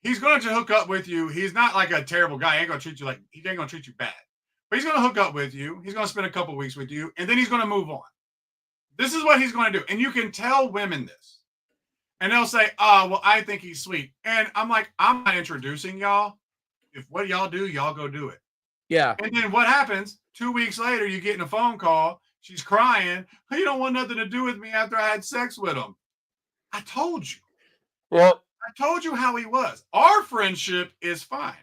he's going to hook up with you. He's not like a terrible guy. He ain't going to treat you bad. But he's going to hook up with you. He's going to spend a couple weeks with you, and then he's going to move on. This is what he's going to do." And you can tell women this. And they'll say, "Oh, well, I think he's sweet." And I'm like, I'm not introducing y'all. If what y'all do, y'all go do it. Yeah. And then what happens? 2 weeks later, you get in a phone call. She's crying. "You don't want nothing to do with me after I had sex with him." I told you. Well, I told you how he was. Our friendship is fine.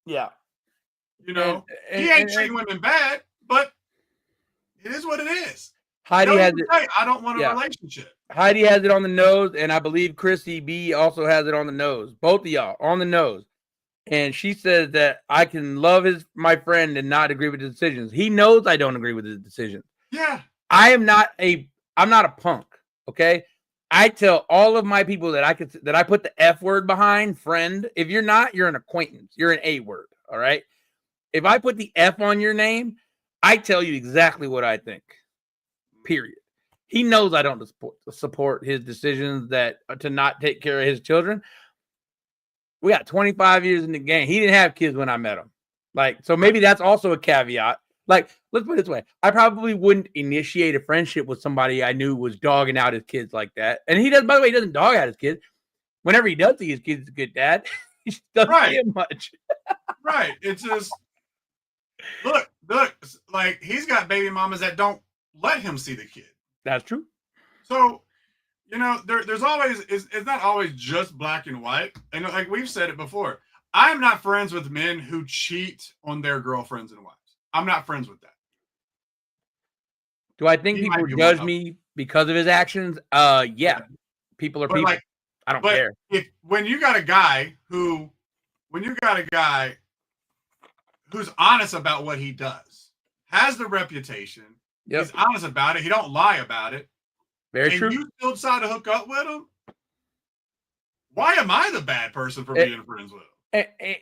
Yeah. You know, he ain't treating women bad, but it is what it is. Heidi has it. I don't want a relationship. Heidi has it on the nose, and I believe Chrissy B also has it on the nose. Both of y'all on the nose. And she says that I can love my friend and not agree with his decisions. He knows I don't agree with his decisions. Yeah. I'm not a punk. Okay. I tell all of my people that I put the F word behind friend. If you're not, you're an acquaintance. You're an A word. All right. If I put the F on your name, I tell you exactly what I think. Period. He knows I don't support his decisions to not take care of his children. We got 25 years in the game. He didn't have kids when I met him. So maybe that's also a caveat. Let's put it this way. I probably wouldn't initiate a friendship with somebody I knew was dogging out his kids like that. And he doesn't, by the way, he doesn't dog out his kids. Whenever he does see his kids, he's a good dad. He just doesn't see him much. Right. It's just, look, like he's got baby mamas that don't let him see the kid. That's true. So, you know, there's always, it's not always just black and white. And like we've said it before, I'm not friends with men who cheat on their girlfriends and wives. I'm not friends with that. Do I think people judge me because of his actions? Yeah. People are people. I don't care. When you got a guy who's honest about what he does, has the reputation, he's honest about it, he don't lie about it. Very true. You still decide to hook up with him? Why am I the bad person for being friends with him?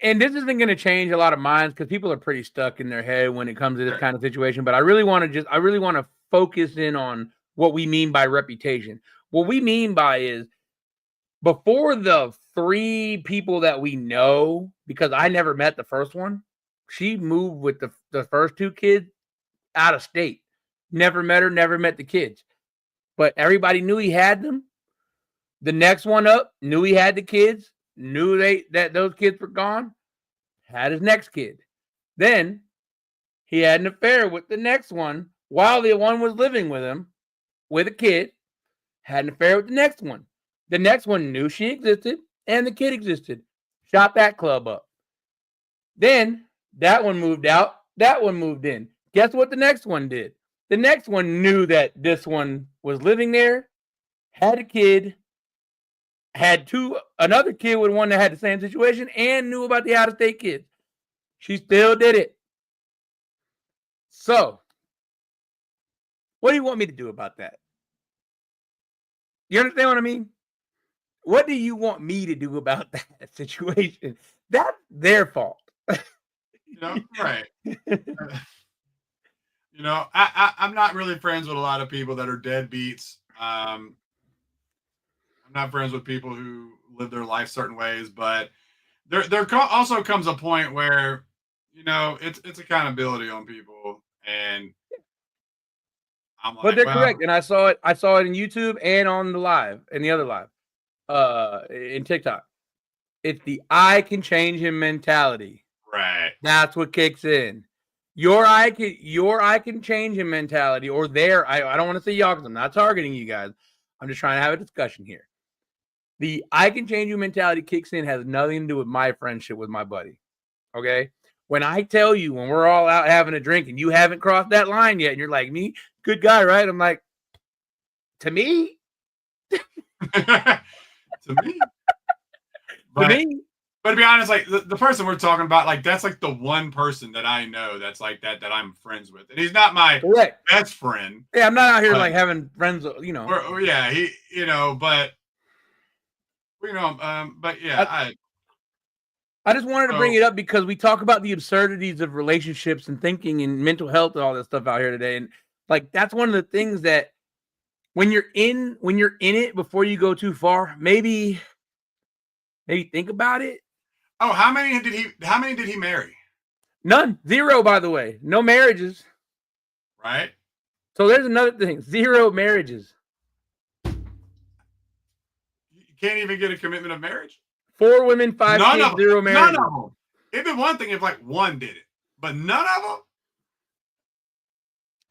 And this isn't going to change a lot of minds because people are pretty stuck in their head when it comes to this kind of situation. But I really want to focus in on what we mean by reputation. What we mean by is before the 3 people that we know, because I never met the first one, she moved with the first 2 kids out of state. Never met her, never met the kids. But everybody knew he had them. The next one up knew he had the kids. Knew that those kids were gone, had his next kid. Then he had an affair with the next one while the one was living with him with a kid, had an affair with the next one. The next one knew she existed and the kid existed. Shot that club up. Then that one moved out, that one moved in. Guess what the next one did? The next one knew that this one was living there, had a kid, had another kid with one that had the same situation and knew about the out-of-state kids. She still did it. So, what do you want me to do about that? You understand what I mean? What do you want me to do about that situation? That's their fault. Right. I'm not really friends with a lot of people that are deadbeats. I'm not friends with people who live their life certain ways, but there also comes a point where, it's accountability on people. And I'm like, but they're correct, and I saw it in YouTube and on the live and the other live, in TikTok. It's the I can change him mentality. Right. That's what kicks in. Your I can change him mentality, or their I don't want to say y'all because I'm not targeting you guys. I'm just trying to have a discussion here. The I can change you mentality kicks in, has nothing to do with my friendship with my buddy. Okay. When I tell you, when we're all out having a drink and you haven't crossed that line yet, and you're like, me, good guy, right? I'm like, to me, to me, but, to me. But to be honest, like the person we're talking about, like that's like the one person that I know that's like that I'm friends with, and he's not my best friend. Yeah, I'm not out here like having friends, you know. Or yeah, he, you know, but but yeah, I just wanted to bring it up because we talk about the absurdities of relationships and thinking and mental health and all this stuff out here today, and like that's one of the things that when you're in it before you go too far, maybe think about it. Oh, how many did he marry? None. 0, by the way. No marriages. Right. So there's another thing. 0 marriages. You can't even get a commitment of marriage. 4 women, 5 kids, 0 marriages. None of them. It'd be one thing if like one did it, but none of them.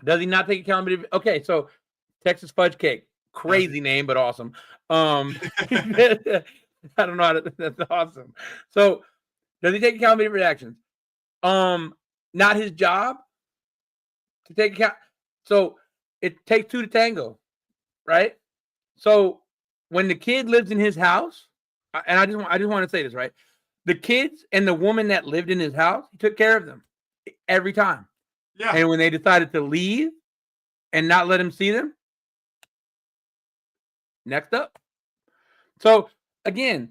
Does he not take accountability? Okay, so Texas Fudge Cake, crazy name, but awesome. I don't know how to, that's awesome. So does he take accountability for actions? Not his job to take account. So it takes 2 to tango, right? So when the kid lives in his house, and I just want to say this, right? The kids and the woman that lived in his house, he took care of them every time. Yeah. And when they decided to leave and not let him see them, next up. So again,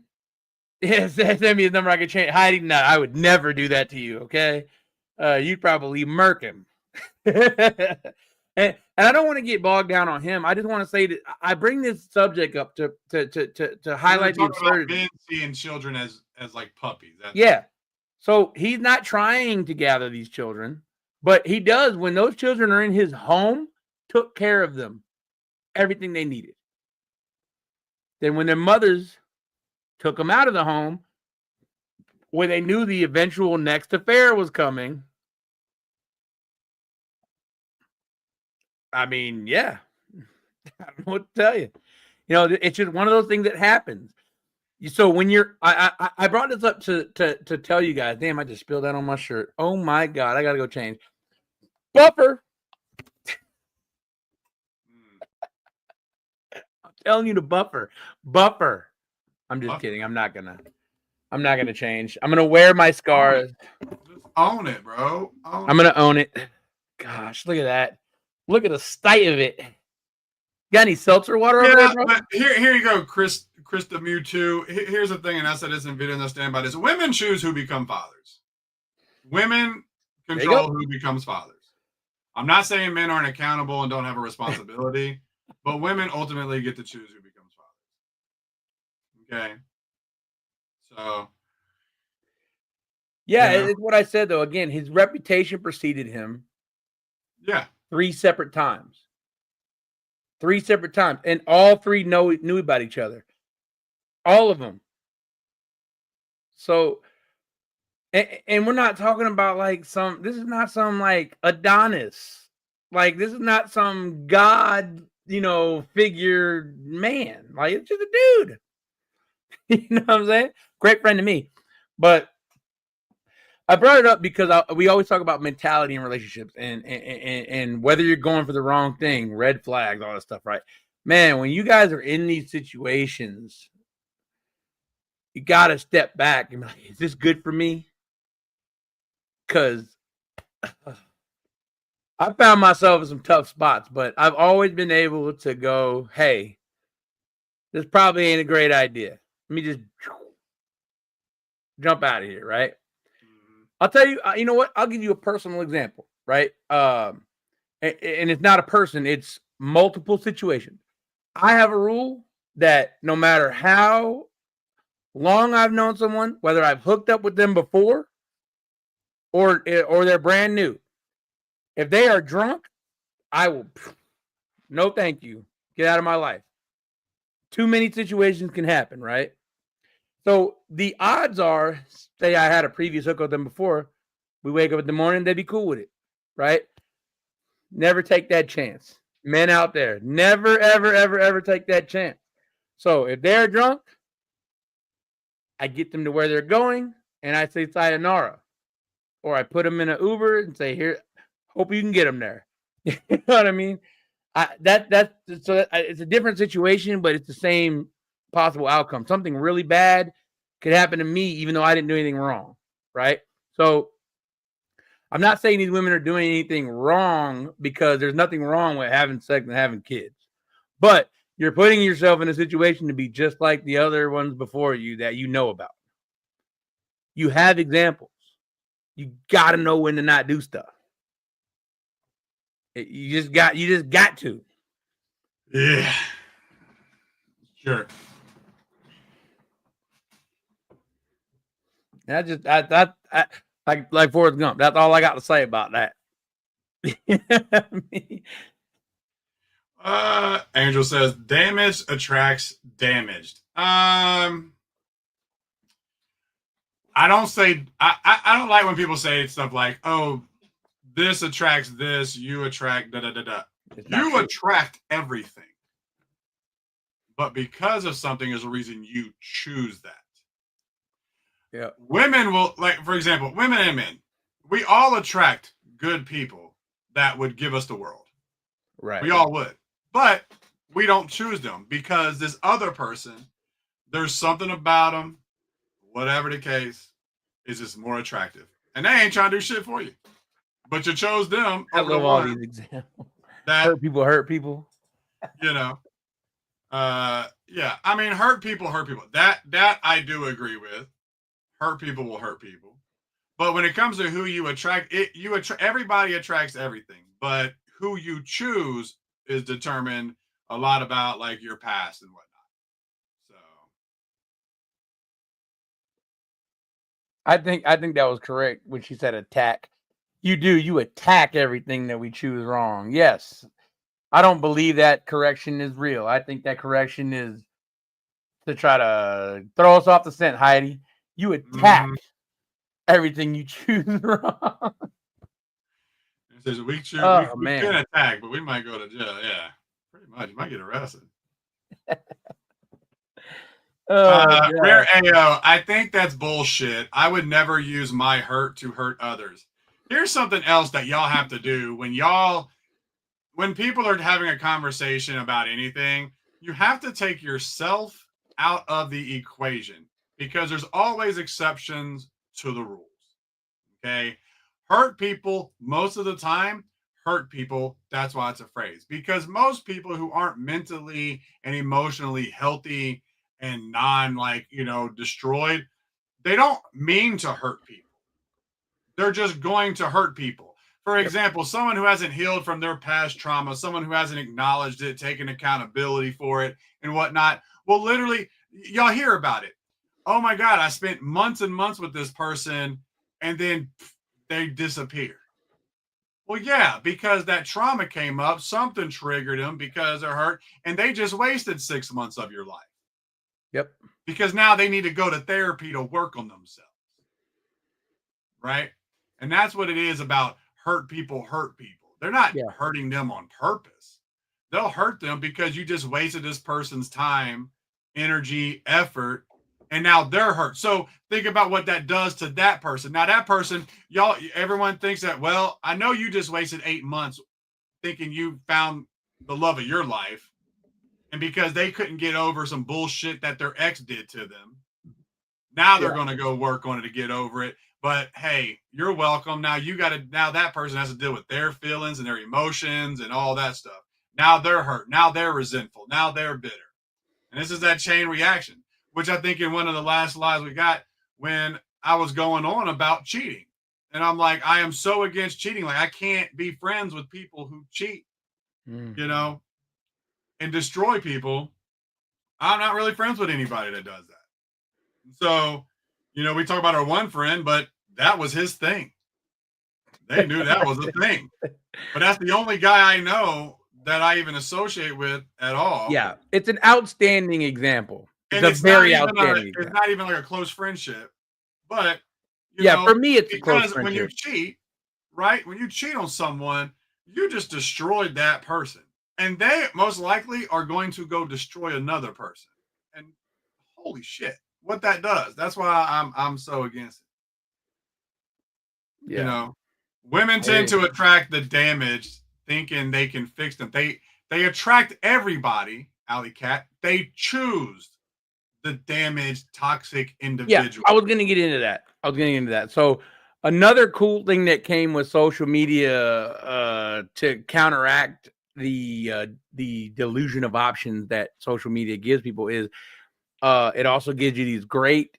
send me his number. I could change. Heidi, no, I would never do that to you. Okay, you'd probably murk him. and I don't want to get bogged down on him. I just want to say that I bring this subject up to highlight the absurdity. Men seeing children as like puppies. Yeah. So he's not trying to gather these children, but he does when those children are in his home. Took care of them, everything they needed. Then when their mothers took them out of the home, where they knew the eventual next affair was coming. I mean, yeah. I don't know what to tell you. You know, it's just one of those things that happens. So when you're, I brought this up to tell you guys. Damn, I just spilled that on my shirt. Oh my God, I gotta go change. Buffer. I'm telling you to buffer. I'm just kidding. I'm not gonna change. I'm gonna wear my scars. Just own it, bro. I'm gonna own it. Gosh, look at that. Look at the state of it. Got any seltzer water over there, bro? But here you go, Chris the Mewtwo. Here's the thing, and I said this in video and I stand by this. Women choose who become fathers. Women control who becomes fathers. I'm not saying men aren't accountable and don't have a responsibility, but women ultimately get to choose who becomes fathers. Okay. So. Yeah, it's what I said, though. Again, his reputation preceded him. Yeah. 3 separate times. And all 3 knew about each other. All of them. So, and we're not talking about like this is not some like Adonis. Like, this is not some God, figure man. Like, it's just a dude. You know what I'm saying? Great friend to me. But I brought it up because we always talk about mentality in relationships and whether you're going for the wrong thing, red flags, all that stuff, right? Man, when you guys are in these situations, you got to step back and be like, is this good for me? Because I found myself in some tough spots, but I've always been able to go, hey, this probably ain't a great idea. Let me just jump out of here, right? I'll tell you, you know what? I'll give you a personal example, right? And it's not a person, it's multiple situations. I have a rule that no matter how long I've known someone, whether I've hooked up with them before or they're brand new, if they are drunk, I will No, thank you. Get out of my life. Too many situations can happen, right? So the odds are, say I had a previous hook with them before, we wake up in the morning, they'd be cool with it, right? Never take that chance. Men out there, never, ever, ever, ever take that chance. So if they're drunk, I get them to where they're going, and I say sayonara. Or I put them in an Uber and say, here, hope you can get them there. You know what I mean? It's a different situation, but it's the same possible outcome. Something really bad could happen to me, even though I didn't do anything wrong, right? So I'm not saying these women are doing anything wrong, because there's nothing wrong with having sex and having kids, but you're putting yourself in a situation to be just like the other ones before you that you know about. You have examples. You got to know when to not do stuff. You just got to. Yeah. Sure. Like Forrest Gump. That's all I got to say about that. Angel says damage attracts damaged. I don't like when people say stuff like, oh, this attracts this, you attract da da da da. You attract everything. But because of something is a reason you choose that. Yeah. Women will, like, for example, women and men, we all attract good people that would give us the world. Right. We all would. But we don't choose them because this other person, there's something about them, whatever the case, is just more attractive. And they ain't trying to do shit for you. But you chose them. I love all these examples. That hurt people. You know. Yeah. I mean, hurt people. That I do agree with. Hurt people will hurt people. But when it comes to who you attract, everybody attracts everything. But who you choose is determined a lot about, like, your past and whatnot. So I think that was correct when she said attack. You attack everything that we choose wrong. Yes. I don't believe that correction is real. I think that correction is to try to throw us off the scent, Heidi. You attack everything you choose wrong. It says we can attack, but we might go to jail. Yeah, pretty much. You might get arrested. Rare AO, I think that's bullshit. I would never use my hurt to hurt others. Here's something else that y'all have to do when people are having a conversation about anything, you have to take yourself out of the equation because there's always exceptions to the rules. Okay. Hurt people most of the time hurt people. That's why it's a phrase, because most people who aren't mentally and emotionally healthy and destroyed, they don't mean to hurt people. They're just going to hurt people. For example, someone who hasn't healed from their past trauma, someone who hasn't acknowledged it, taken accountability for it and whatnot, well, literally, y'all hear about it. Oh my God, I spent months and months with this person and then they disappear. Well, yeah, because that trauma came up, something triggered them because they're hurt, and they just wasted 6 months of your life. Yep. Because now they need to go to therapy to work on themselves. Right? And that's what it is about hurt people. They're not hurting them on purpose. They'll hurt them because you just wasted this person's time, energy, effort, and now they're hurt. So think about what that does to that person. Now that person, everyone thinks that, well, I know you just wasted 8 months thinking you found the love of your life. And because they couldn't get over some bullshit that their ex did to them, now they're going to go work on it to get over it. But hey, you're welcome. Now that person has to deal with their feelings and their emotions and all that stuff. Now they're hurt. Now they're resentful. Now they're bitter. And this is that chain reaction, which I think in one of the last lives we got when I was going on about cheating. And I'm like, I am so against cheating. Like, I can't be friends with people who cheat, and destroy people. I'm not really friends with anybody that does that. So, we talk about our one friend, but that was his thing. They knew that was a thing. But that's the only guy I know that I even associate with at all. Yeah, it's an outstanding example. And it's a very outstanding it's example. not even like a close friendship. But you yeah, know, for me, it's a close because when you friendship. cheat, right? When you cheat on someone, you just destroyed that person. And they most likely are going to go destroy another person. And holy shit, what that does. That's why I'm so against it. Yeah. You know, women tend to attract the damage thinking they can fix them. They attract everybody, Alley Cat. They choose the damaged, toxic individual. I was gonna get into that. So another cool thing that came with social media to counteract the delusion of options that social media gives people is it also gives you these great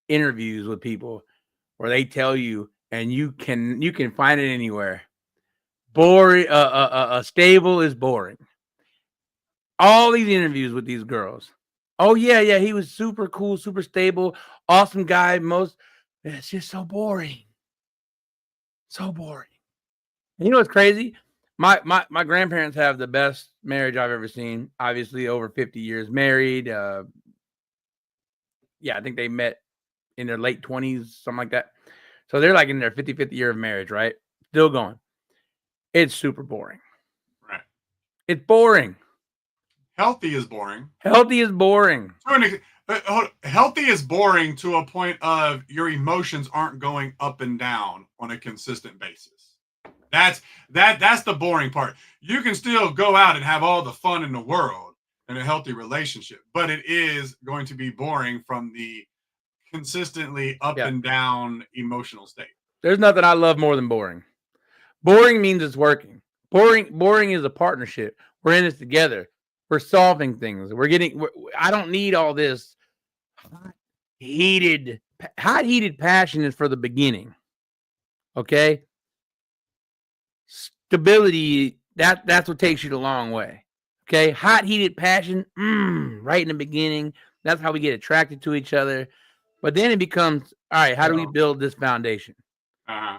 interviews with people where they tell you, and you can find it anywhere. Boring, stable is boring. All these interviews with these girls. Oh yeah, he was super cool, super stable, awesome guy. It's just so boring. So boring. And you know what's crazy? My grandparents have the best marriage I've ever seen. Obviously, over 50 years married. I think they met in their late 20s, something like that. So they're like in their 55th year of marriage, right? Still going. It's super boring. Right. It's boring. Healthy is boring. Healthy is boring. Healthy is boring to a point of your emotions aren't going up and down on a consistent basis. That's the boring part. You can still go out and have all the fun in the world in a healthy relationship, but it is going to be boring from the consistently up and down emotional state. There's nothing I love more than boring. Boring means it's working. Boring is a partnership. We're in this together. We're solving things. I don't need all this hot heated passion is for the beginning. Okay? Stability, that's what takes you the long way. Okay? Hot heated passion, right in the beginning. That's how we get attracted to each other. But then it becomes, all right, how do we build this foundation? Uh-huh.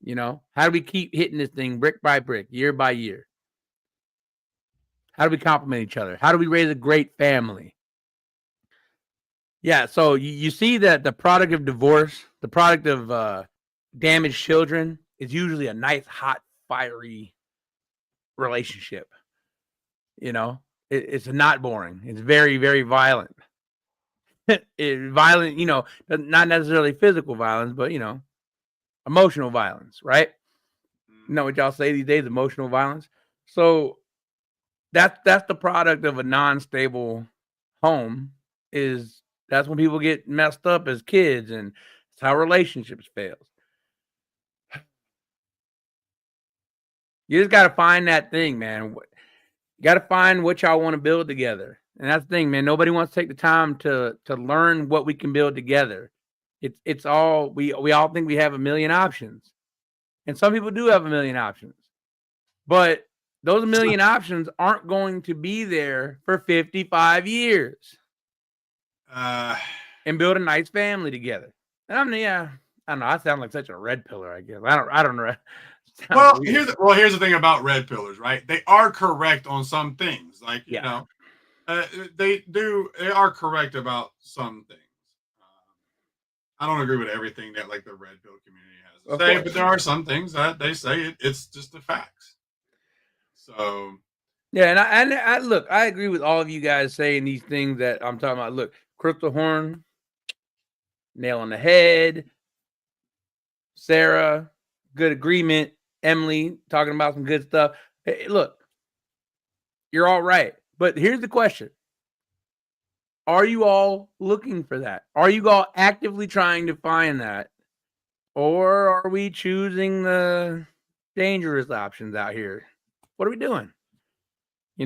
You know, how do we keep hitting this thing brick by brick, year by year? How do we complement each other? How do we raise a great family? Yeah, so you see that the product of divorce, the product of damaged children is usually a nice, hot, fiery relationship. You know, it's not boring. It's very, very violent. Violent, not necessarily physical violence, but, emotional violence, right? You know what y'all say these days, emotional violence. So that's the product of a non-stable home. That's when people get messed up as kids, and it's how relationships fail. You just got to find that thing, man. You got to find what y'all want to build together. And that's the thing, man. Nobody wants to take the time to learn what we can build together. It's all we all think we have a million options. And some people do have a million options. But those million options aren't going to be there for 55 years. And build a nice family together. And I don't know. I sound like such a red pillar, I guess. I don't know. Well, here's the thing about red pillars, right? They are correct on some things. Like, they are correct about some things. I don't agree with everything that like the red pill community has to say, but there are some things that they say it's just the facts. So yeah, and I look, I agree with all of you guys saying these things that I'm talking about. Look, Crystal Horn, nail on the head. Sarah, good agreement. Emily talking about some good stuff. Hey, look, you're all right. But here's the question. Are you all looking for that? Are you all actively trying to find that? Or are we choosing the dangerous options out here? What are we doing?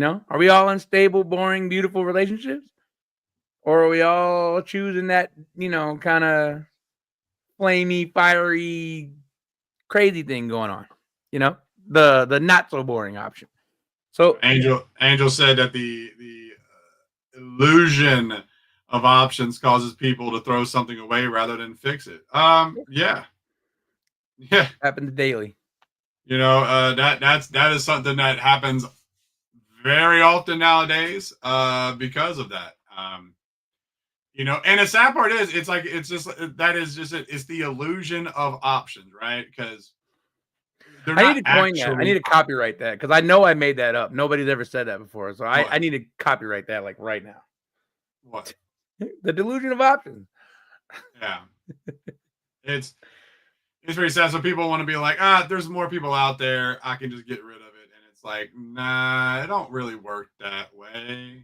Are we all unstable, boring, beautiful relationships? Or are we all choosing that, kind of flamey, fiery, crazy thing going on? The not so boring option. So Angel said that the illusion of options causes people to throw something away rather than fix it. Yeah. Happens daily. That is something that happens very often nowadays because of that. And the sad part is, it's the illusion of options, right? Because they're I not need to coin that. I need actually to copyright that because I know I made that up. Nobody's ever said that before, so What? I need to copyright that like right now. What? The delusion of options. Yeah. It's pretty sad. So people want to be like, there's more people out there. I can just get rid of it. And it's like, nah, it don't really work that way.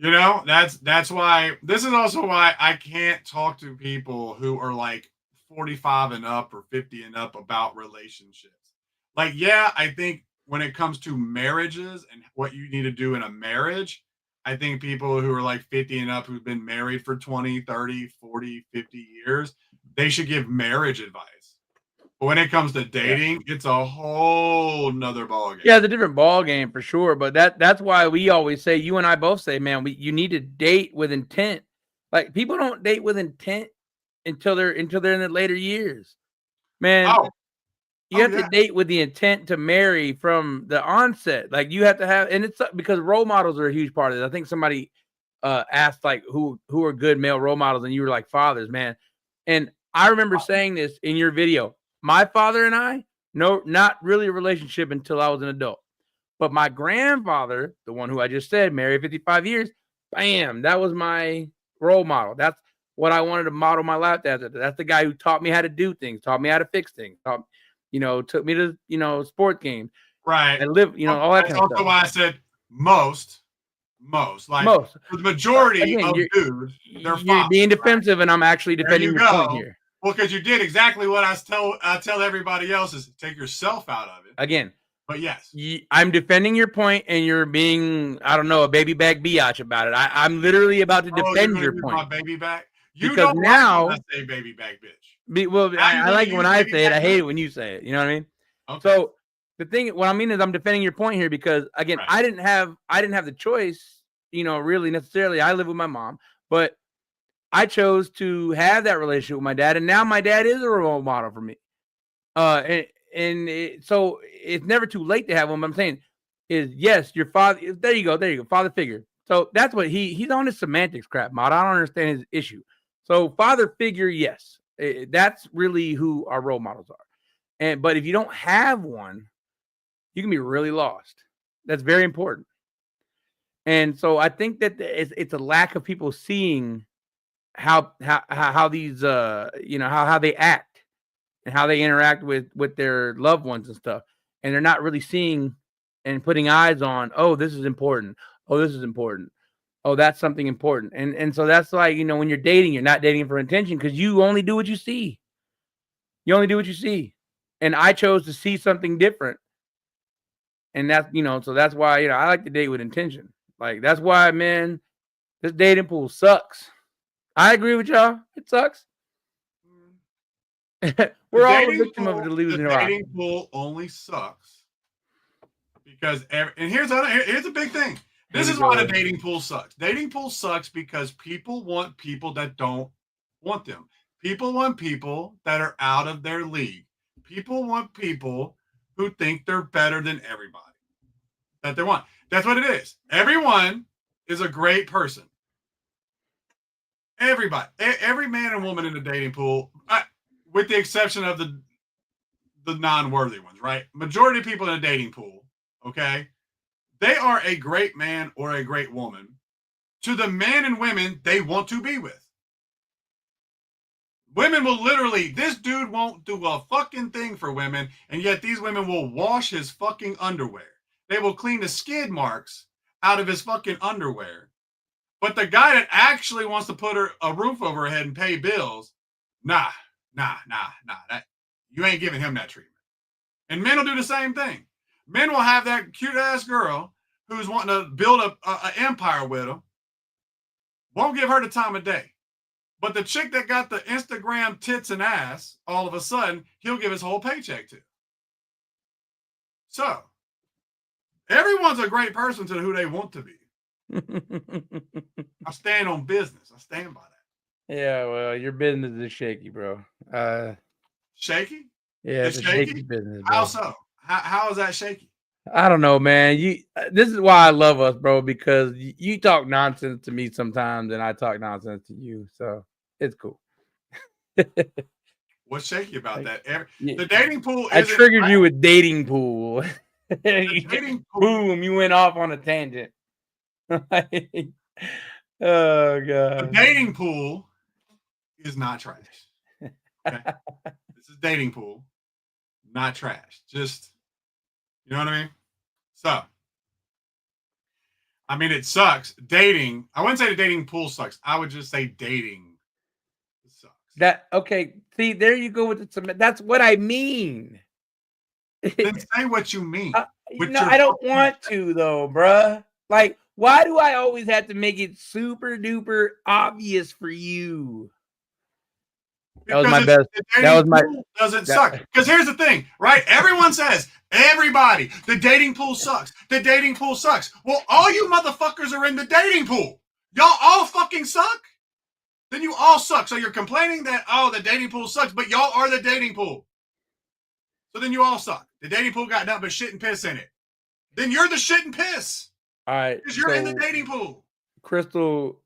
But that's why this is also why I can't talk to people who are like 45 and up or 50 and up about relationships. Like, yeah, I think when it comes to marriages and what you need to do in a marriage, I think people who are like 50 and up who've been married for 20, 30, 40, 50 years, they should give marriage advice. But when it comes to dating, it's a whole nother ballgame. Yeah, it's a different ball game for sure. But that's why we always say, you and I both say, man, you need to date with intent. Like, people don't date with intent until they're in the later years. Man, you have to date with the intent to marry from the onset. Like, you have to have, and it's because role models are a huge part of it. I think somebody asked like who are good male role models, and you were like fathers, man. And I remember saying this in your video. My father and I, no, not really a relationship until I was an adult. But my grandfather, the one who I just said, married 55 years, bam, that was my role model. That's what I wanted to model my life after. That's the guy who taught me how to do things, taught me how to fix things, took me to, sport games. Right. I live, all that kind of stuff. That's also why I said most. Like, most. For the majority Again, of dudes, they're you're being defensive, and I'm actually defending your point here. Well, because you did exactly what I tell everybody else is take yourself out of it. Again. But yes. I'm defending your point, and you're being, I don't know, a baby back biatch about it. I'm literally about to defend your point. My baby back? You because don't now, like when I say baby back bitch. I like it when I say it. I hate it when you say it. You know what I mean? Okay. So the thing, what I mean is, I'm defending your point here because, again, right. I didn't have the choice, really necessarily. I live with my mom, but I chose to have that relationship with my dad, and now my dad is a role model for me. So it's never too late to have one. But I'm saying is, yes, your father. There you go, father figure. So that's what he's on his semantics crap, Mod. I don't understand his issue. So father figure, yes, that's really who our role models are. But if you don't have one, you can be really lost. That's very important. And so I think that it's a lack of people seeing how these how they act and how they interact with their loved ones and stuff, and they're not really seeing and putting eyes on, oh, this is important, oh, this is important, oh, that's something important. And so that's like, when you're dating, you're not dating for intention because you only do what you see. And I chose to see something different, and that's so that's why I like to date with intention. Like, that's why, man, this dating pool sucks. I agree with y'all. It sucks. We're all a victim of a delusion. The dating pool only sucks because and here's a big thing. This is why the dating pool sucks. Dating pool sucks because people want people that don't want them. People want people that are out of their league. People want people who think they're better than everybody that they want. That's what it is. Everyone is a great person. Everybody, every man and woman in the dating pool, with the exception of the non-worthy ones, right? Majority of people in a dating pool, okay, they are a great man or a great woman to the men and women they want to be with. Women will literally, this dude won't do a fucking thing for women, and yet these women will wash his fucking underwear. They will clean the skid marks out of his fucking underwear. But the guy that actually wants to put a roof over her head and pay bills, nah. That, you ain't giving him that treatment. And men will do the same thing. Men will have that cute ass girl who's wanting to build an empire with him, won't give her the time of day. But the chick that got the Instagram tits and ass, all of a sudden, he'll give his whole paycheck to. So, everyone's a great person to who they want to be. I stand on business. I stand by that. Yeah, well, your business is shaky, bro. Shaky? Yeah, it's it's a shaky shaky. business, bro. How so? How is that shaky? I don't know, man. This is why I love us, bro, because you talk nonsense to me sometimes, and I talk nonsense to you. So it's cool. What's shaky about that? Yeah. The dating pool I isn't. triggered you with dating pool. Dating pool. Boom, you went off on a tangent. Oh god. The dating pool is not trash. Okay. This is dating pool, not trash. Just, you know what I mean? So, I mean, it sucks. Dating, I wouldn't say the dating pool sucks. I would just say dating sucks. Okay. See, there you go with the. That's what I mean. Then say what you mean. No, I don't want to though, bruh. Like, why do I always have to make it super duper obvious for you? That was my best. That was my doesn't suck. Because here's the thing, right? Everyone says, everybody, the dating pool sucks. The dating pool sucks. Well, all you motherfuckers are in the dating pool. Y'all all fucking suck. Then you all suck. So you're complaining that, oh, the dating pool sucks, but y'all are the dating pool. So then you all suck. The dating pool got nothing but shit and piss in it. Then you're the shit and piss. All right. Because you're in the dating pool. Crystal.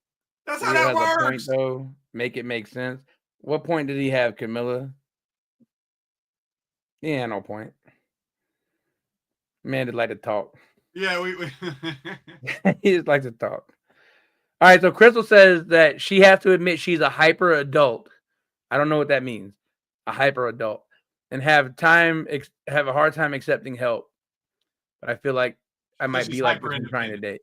That's how that works. Point, though. Make it make sense. What point did he have, Camilla? Yeah, no point. Man, did like to talk. Yeah, we he just likes to talk. All right, so Crystal says that she has to admit she's a hyper adult. I don't know what that means. A hyper adult. And have a hard time accepting help. But I feel like I might be like this trying to date.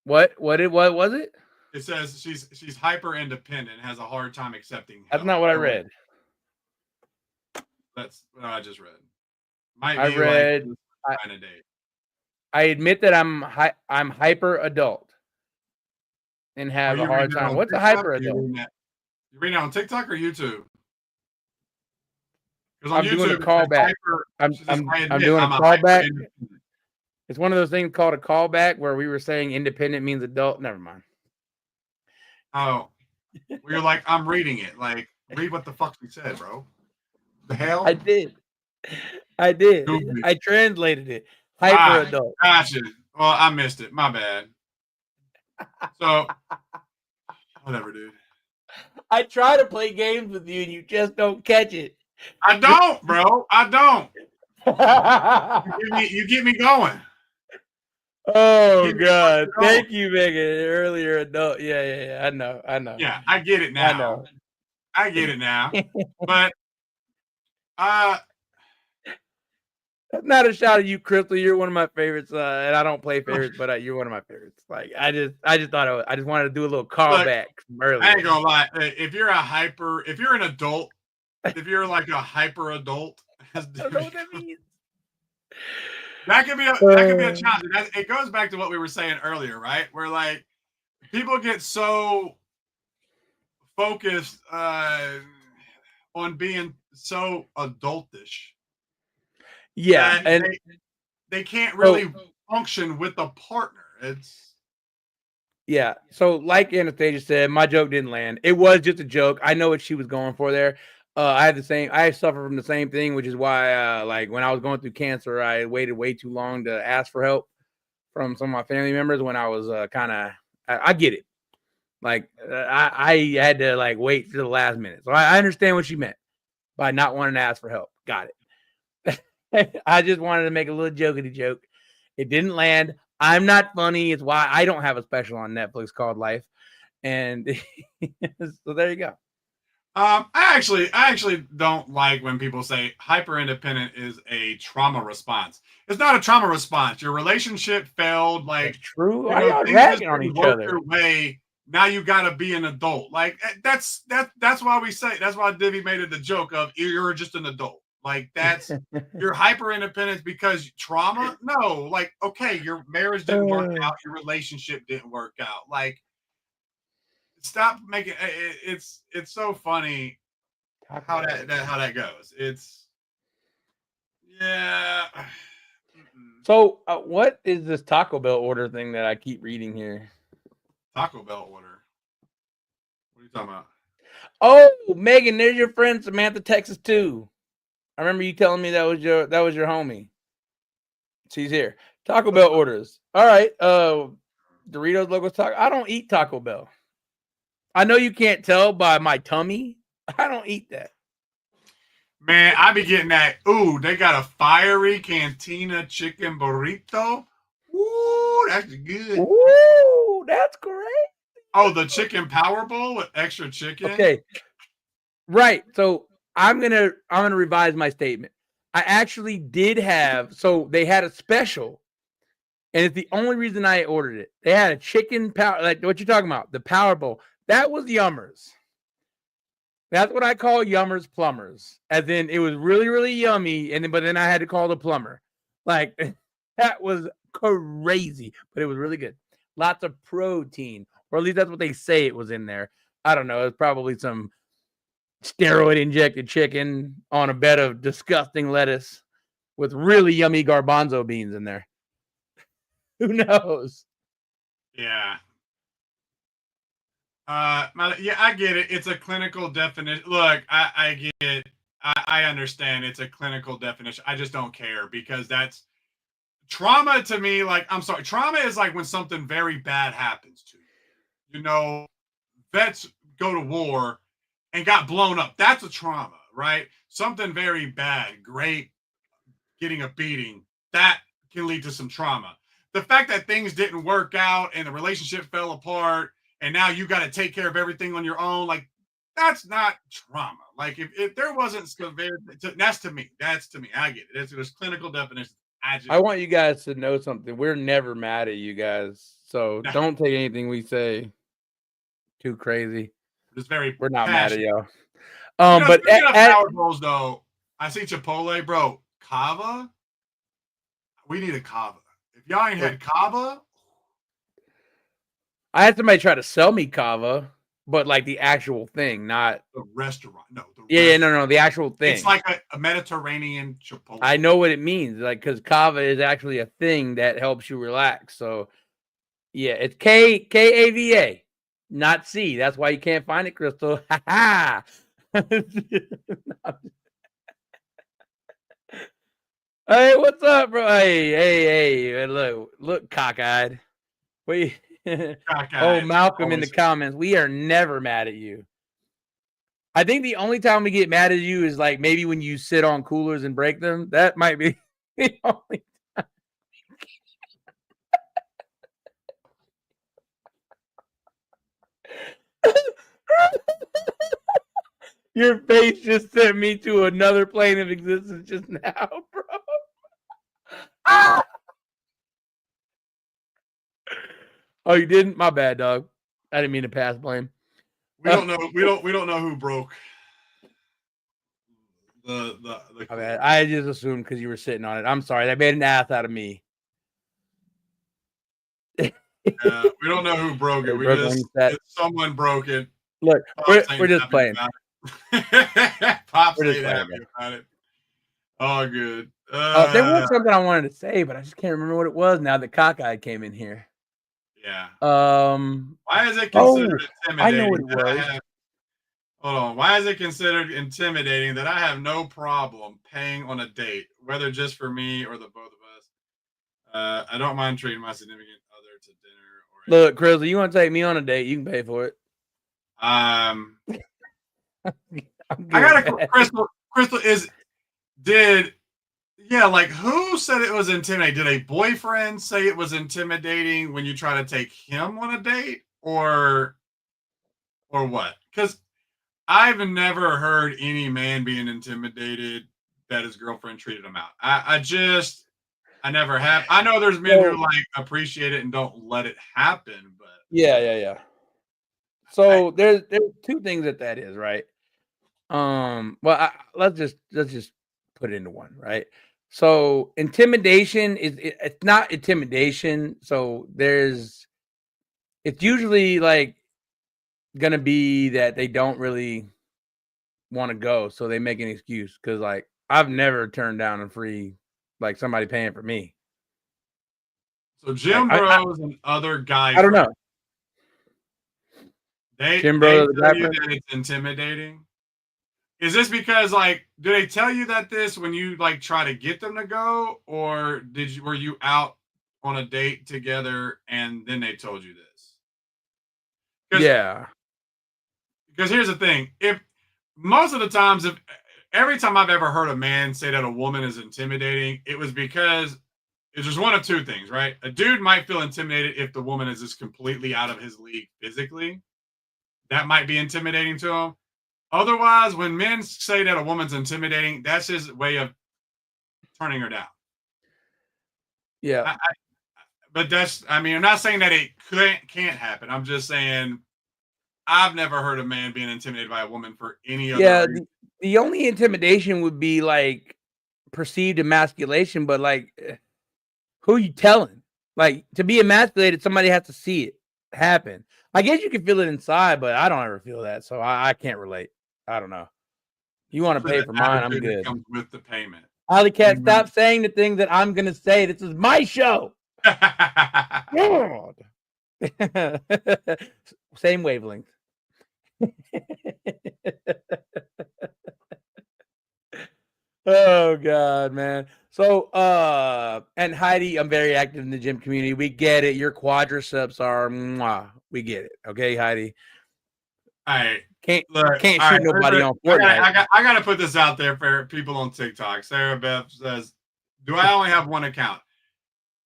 What was it? It says she's hyper independent, has a hard time accepting help. That's not what I read. That's what I just read. I read like trying to date. I admit that I'm hyper adult and have a hard time. What's a hyper adult? You reading it on TikTok or YouTube? I'm doing a callback. I'm doing a callback. It's one of those things called a callback where we were saying independent means adult. Never mind. Oh, well, you're like, I'm reading it. Like, read what the fuck you said, bro. The hell? I did. I translated it. Hyper adult. Gotcha. Well, I missed it. My bad. So, whatever, dude. I try to play games with you and you just don't catch it. I don't, bro. I don't. you get me going. Oh God! Thank you, Megan. Earlier adult. Yeah. I know. Yeah, I get it now. I get it now. But that's not a shot at you, Crystal. You're one of my favorites, and I don't play favorites, but you're one of my favorites. Like I just thought I just wanted to do a little callback earlier. I ain't gonna lie. If you're an adult, if you're like a hyper adult, I don't know what that means. That could be a challenge. It goes back to what we were saying earlier, right? Where like people get so focused on being so adultish. Yeah, and they can't really function with a partner. So like Anastasia said, my joke didn't land. It was just a joke. I know what she was going for there. I suffer from the same thing, which is why like when I was going through cancer, I waited way too long to ask for help from some of my family members when I was I get it. Like I had to like wait to the last minute. So I understand what she meant by not wanting to ask for help. Got it. I just wanted to make a little jokey joke. It didn't land. I'm not funny. It's why I don't have a special on Netflix called Life. And so there you go. I actually don't like when people say hyper independent is a trauma response. It's not a trauma response. Your relationship failed. Like that's true. Why y'all dragging on each other? Your way. Now you got to be an adult. Like that's why we say. That's why Divvy made it the joke of you're just an adult. Like that's your hyper independence because trauma. No, like okay, your marriage didn't work out. Your relationship didn't work out. Like. Stop making it's so funny how that goes. It's yeah. So what is this Taco Bell order thing that I keep reading here? Taco Bell order. What are you talking about? Oh, Megan, there's your friend Samantha, Texas too. I remember you telling me that was your homie. She's here. Taco Bell orders. All right. Doritos, Locos, Taco. I don't eat Taco Bell. I know you can't tell by my tummy. I don't eat that. Man, I be getting that. Ooh, they got a fiery cantina chicken burrito. Ooh, that's good. Ooh, that's great. Oh, the chicken power bowl with extra chicken. Okay. Right. So I'm gonna revise my statement. I actually did have, so they had a special, and it's the only reason I ordered it. They had a chicken power, like what you're talking about, the power bowl. That was yummers. That's what I call yummers plumbers. As in, it was really, really yummy, but then I had to call the plumber. Like that was crazy, but it was really good. Lots of protein, or at least that's what they say it was in there. I don't know. It's probably some steroid injected chicken on a bed of disgusting lettuce with really yummy garbanzo beans in there. Who knows? Yeah. Yeah, I get it. It's a clinical definition. Look, I get. I understand. It's a clinical definition. I just don't care because that's trauma to me. Like, I'm sorry, trauma is like when something very bad happens to you. You know, vets go to war and got blown up. That's a trauma, right? Something very bad, great, getting a beating, that can lead to some trauma. The fact that things didn't work out and the relationship fell apart and now you got to take care of everything on your own, like that's not trauma. Like if there wasn't severe, that's to me. That's to me. I get it. There's clinical definition. I want you guys to know something. We're never mad at you guys, so don't take anything we say too crazy. It's very. We're not passionate. mad at y'all. But speaking of power bowls, though, I see Chipotle, bro. Kava. We need a kava. If y'all ain't had kava, I had somebody try to sell me kava, but like the actual thing, not the restaurant. No, no, the actual thing. It's like a Mediterranean Chipotle. I know what it means, like because kava is actually a thing that helps you relax. So yeah, it's Kava, not C. That's why you can't find it, Crystal. Ha ha. Hey, what's up, bro? Hey, look, cockeyed. Wait. Oh, Malcolm in the comments. We are never mad at you. I think the only time we get mad at you is like maybe when you sit on coolers and break them. That might be the only time. Your face just sent me to another plane of existence just now, bro. Ah! Oh, you didn't? My bad, dog. I didn't mean to pass blame. We don't know. We don't know who broke the. My bad. I just assumed because you were sitting on it. I'm sorry. That made an ass out of me. We don't know who broke it. Someone broke it. Look, we're just playing. Pops ain't happy about it. Oh, good. There was something I wanted to say, but I just can't remember what it was now that Cockeye came in here. Yeah. Why is it considered intimidating? I know what it was. Hold on. Why is it considered intimidating that I have no problem paying on a date, whether just for me or the both of us? I don't mind treating my significant other to dinner. Look, Crystal, you want to take me on a date? You can pay for it. I got a Crystal. Like who said it was intimidating? Did a boyfriend say it was intimidating when you try to take him on a date, or what? Because I've never heard any man being intimidated that his girlfriend treated him out. I never have. I know there's men who like appreciate it and don't let it happen, but yeah. So there's two things that is, right? Well, let's just put it into one, right? So intimidation it's not intimidation. So it's usually like gonna be that they don't really want to go, so they make an excuse. Because like I've never turned down a free, like somebody paying for me. So Jim Bros and other guys. I don't know. They Jim tell Bro, you that it's intimidating. Is this because like do they tell you that this when you like try to get them to go, or were you out on a date together and then they told you this? Yeah. Because here's the thing: if most of the times, if every time I've ever heard a man say that a woman is intimidating, it was because it's just one of two things, right? A dude might feel intimidated if the woman is just completely out of his league physically. That might be intimidating to him. Otherwise, when men say that a woman's intimidating, that's his way of turning her down. Yeah. But I'm not saying that it can't happen. I'm just saying I've never heard a man being intimidated by a woman for any other reason. The only intimidation would be like perceived emasculation, but like who are you telling? Like to be emasculated, somebody has to see it happen. I guess you can feel it inside, but I don't ever feel that, so I can't relate. I don't know. You want to pay for mine? I'm good. Comes with the payment. Holly Cat, stop saying the thing that I'm gonna say. This is my show. God. Same wavelength. Oh God, man. So and Heidi, I'm very active in the gym community. We get it. Your quadriceps are mwah. We get it. Okay, Heidi. All right. Can't shoot nobody on Fortnite. I gotta put this out there for people on TikTok. Sarah Beth says, do I only have one account?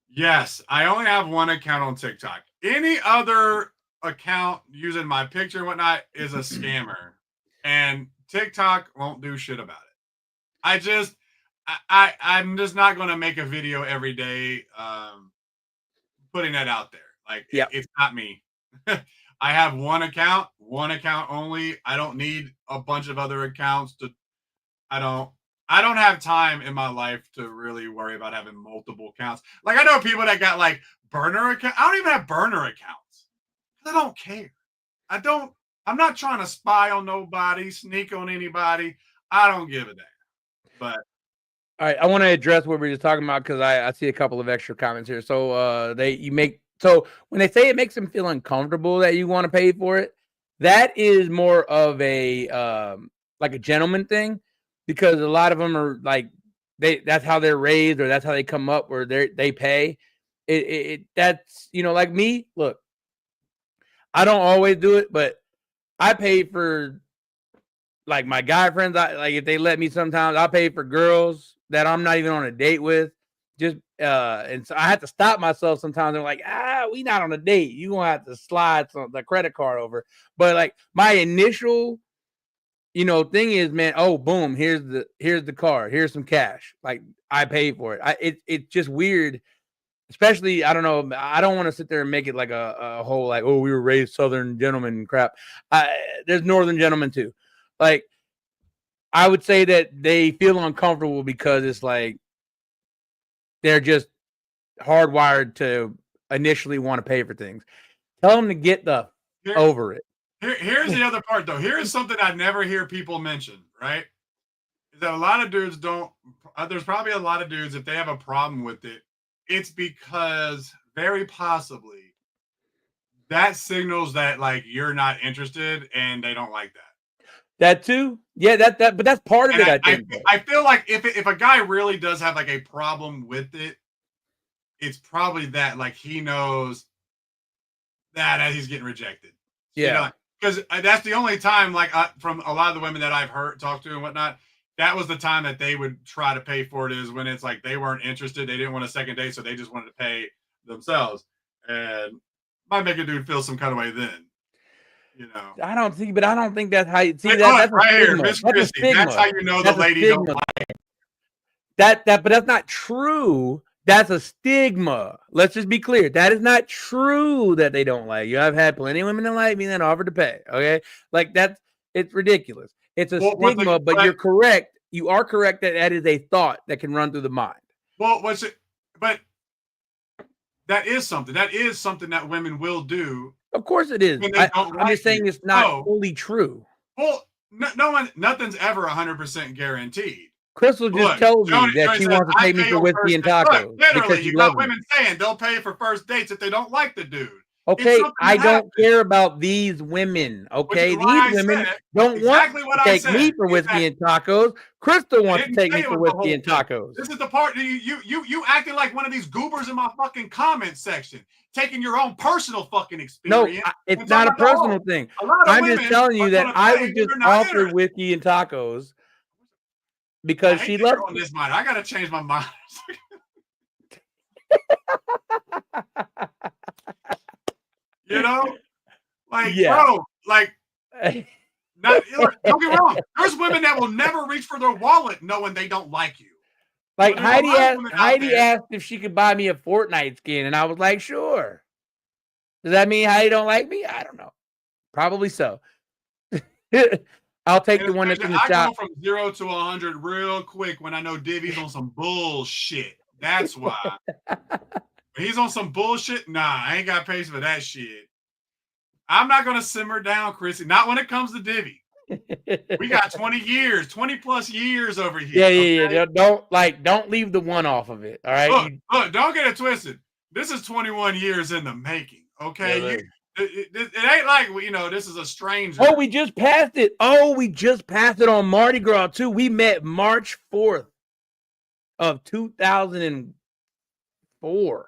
Yes, I only have one account on TikTok. Any other account using my picture and whatnot is a scammer. And TikTok won't do shit about it. I'm just not going to make a video every day putting that out there. Like, it's not me. I have one account only. I don't need a bunch of other accounts I don't have time in my life to really worry about having multiple accounts. Like I know people that got like burner accounts. I don't even have burner accounts. I don't care. I'm not trying to spy on nobody, sneak on anybody. I don't give a damn. But all right, I want to address what we were just talking about because I see a couple of extra comments here. So so when they say it makes them feel uncomfortable that you want to pay for it, that is more of a like a gentleman thing, because a lot of them are like that's how they're raised or that's how they come up where they pay. That's like me. Look, I don't always do it, but I pay for like my guy friends. Like if they let me, sometimes I'll pay for girls that I'm not even on a date with. Just and so I have to stop myself sometimes. I'm like, we not on a date. You gonna have to slide the credit card over. But like my initial, thing is, man, oh boom, here's the card. Here's some cash. Like I pay for it. It's just weird. Especially, I don't know. I don't want to sit there and make it like a whole like, oh, we were raised Southern gentlemen and crap. There's Northern gentlemen too. Like, I would say that they feel uncomfortable because it's like they're just hardwired to initially want to pay for things. Tell them to get over it. Here's the other part, though. Here is something I never hear people mention, right? Is that a lot of dudes don't. There's probably a lot of dudes, if they have a problem with it, it's because very possibly that signals that like you're not interested and they don't like that. That too, yeah. But that's part of it. I think. I feel like if a guy really does have like a problem with it, it's probably that like he knows that as he's getting rejected. Yeah, because that's the only time like from a lot of the women that I've talked to and whatnot. That was the time that they would try to pay for it, is when it's like they weren't interested, they didn't want a second date, so they just wanted to pay themselves, and might make a dude feel some kind of way then. I don't think that's how you see that. That's right here, Miss Christie. That's how you know the lady don't like it. But that's not true. That's a stigma. Let's just be clear. That is not true that they don't like you. I've had plenty of women that like me that offered to pay. Okay, like it's ridiculous. It's a stigma, but you're correct. You are correct that is a thought that can run through the mind. Well, but that is something. That is something that women will do. Of course it is. I'm just saying it's not fully true. Well, nothing's ever 100% guaranteed. Crystal just told me that she wants to take me for whiskey and tacos. Literally, you got women saying they'll pay for first dates if they don't like the dude. Okay, I don't care about these women. Okay, these women don't want to take me for whiskey and tacos. Crystal wants to take me for whiskey and tacos. This is the part you acting like one of these goobers in my fucking comment section, taking your own personal fucking experience. No, it's not a personal thing. I'm just telling you that I was just offered whiskey and tacos because she loves on this mind. I gotta change my mind. You know, like, bro, like, don't get wrong. There's women that will never reach for their wallet knowing they don't like you. Like Heidi asked if she could buy me a Fortnite skin, and I was like, sure. Does that mean Heidi don't like me? I don't know. Probably so. I'll take the one that's in the shop. I go from 0 to 100 real quick when I know Divvy's on some bullshit. That's why. When he's on some bullshit, nah, I ain't got patience for that shit. I'm not gonna simmer down, Chrissy. Not when it comes to Divvy. We got 20 plus years over here. Yeah. Don't leave the one off of it. All right. Look, don't get it twisted. This is 21 years in the making. Okay. It ain't like this is a stranger. Oh, we just passed it. On Mardi Gras too. We met March 4th of 2004.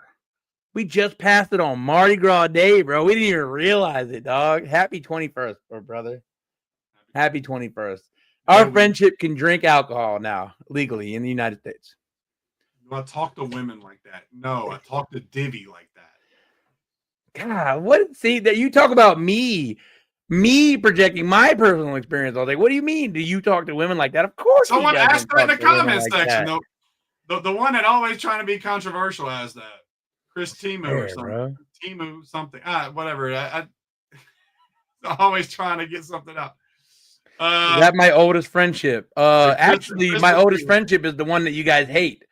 We just passed it on Mardi Gras Day, bro. We didn't even realize it, dog. Happy 21st, brother. Happy 21st. Our friendship can drink alcohol now legally in the United States. Do I talk to women like that? No, I talk to Divvy like that. God, what? See, that you talk about me projecting my personal experience all day. What do you mean? Do you talk to women like that? Of course. Someone asked her in the comment section, though. The one that always trying to be controversial as that. Chris Timu or something. Bro. Timu something. Whatever. I'm always trying to get something up. Is that my oldest friendship? Actually, my oldest friendship is the one that you guys hate.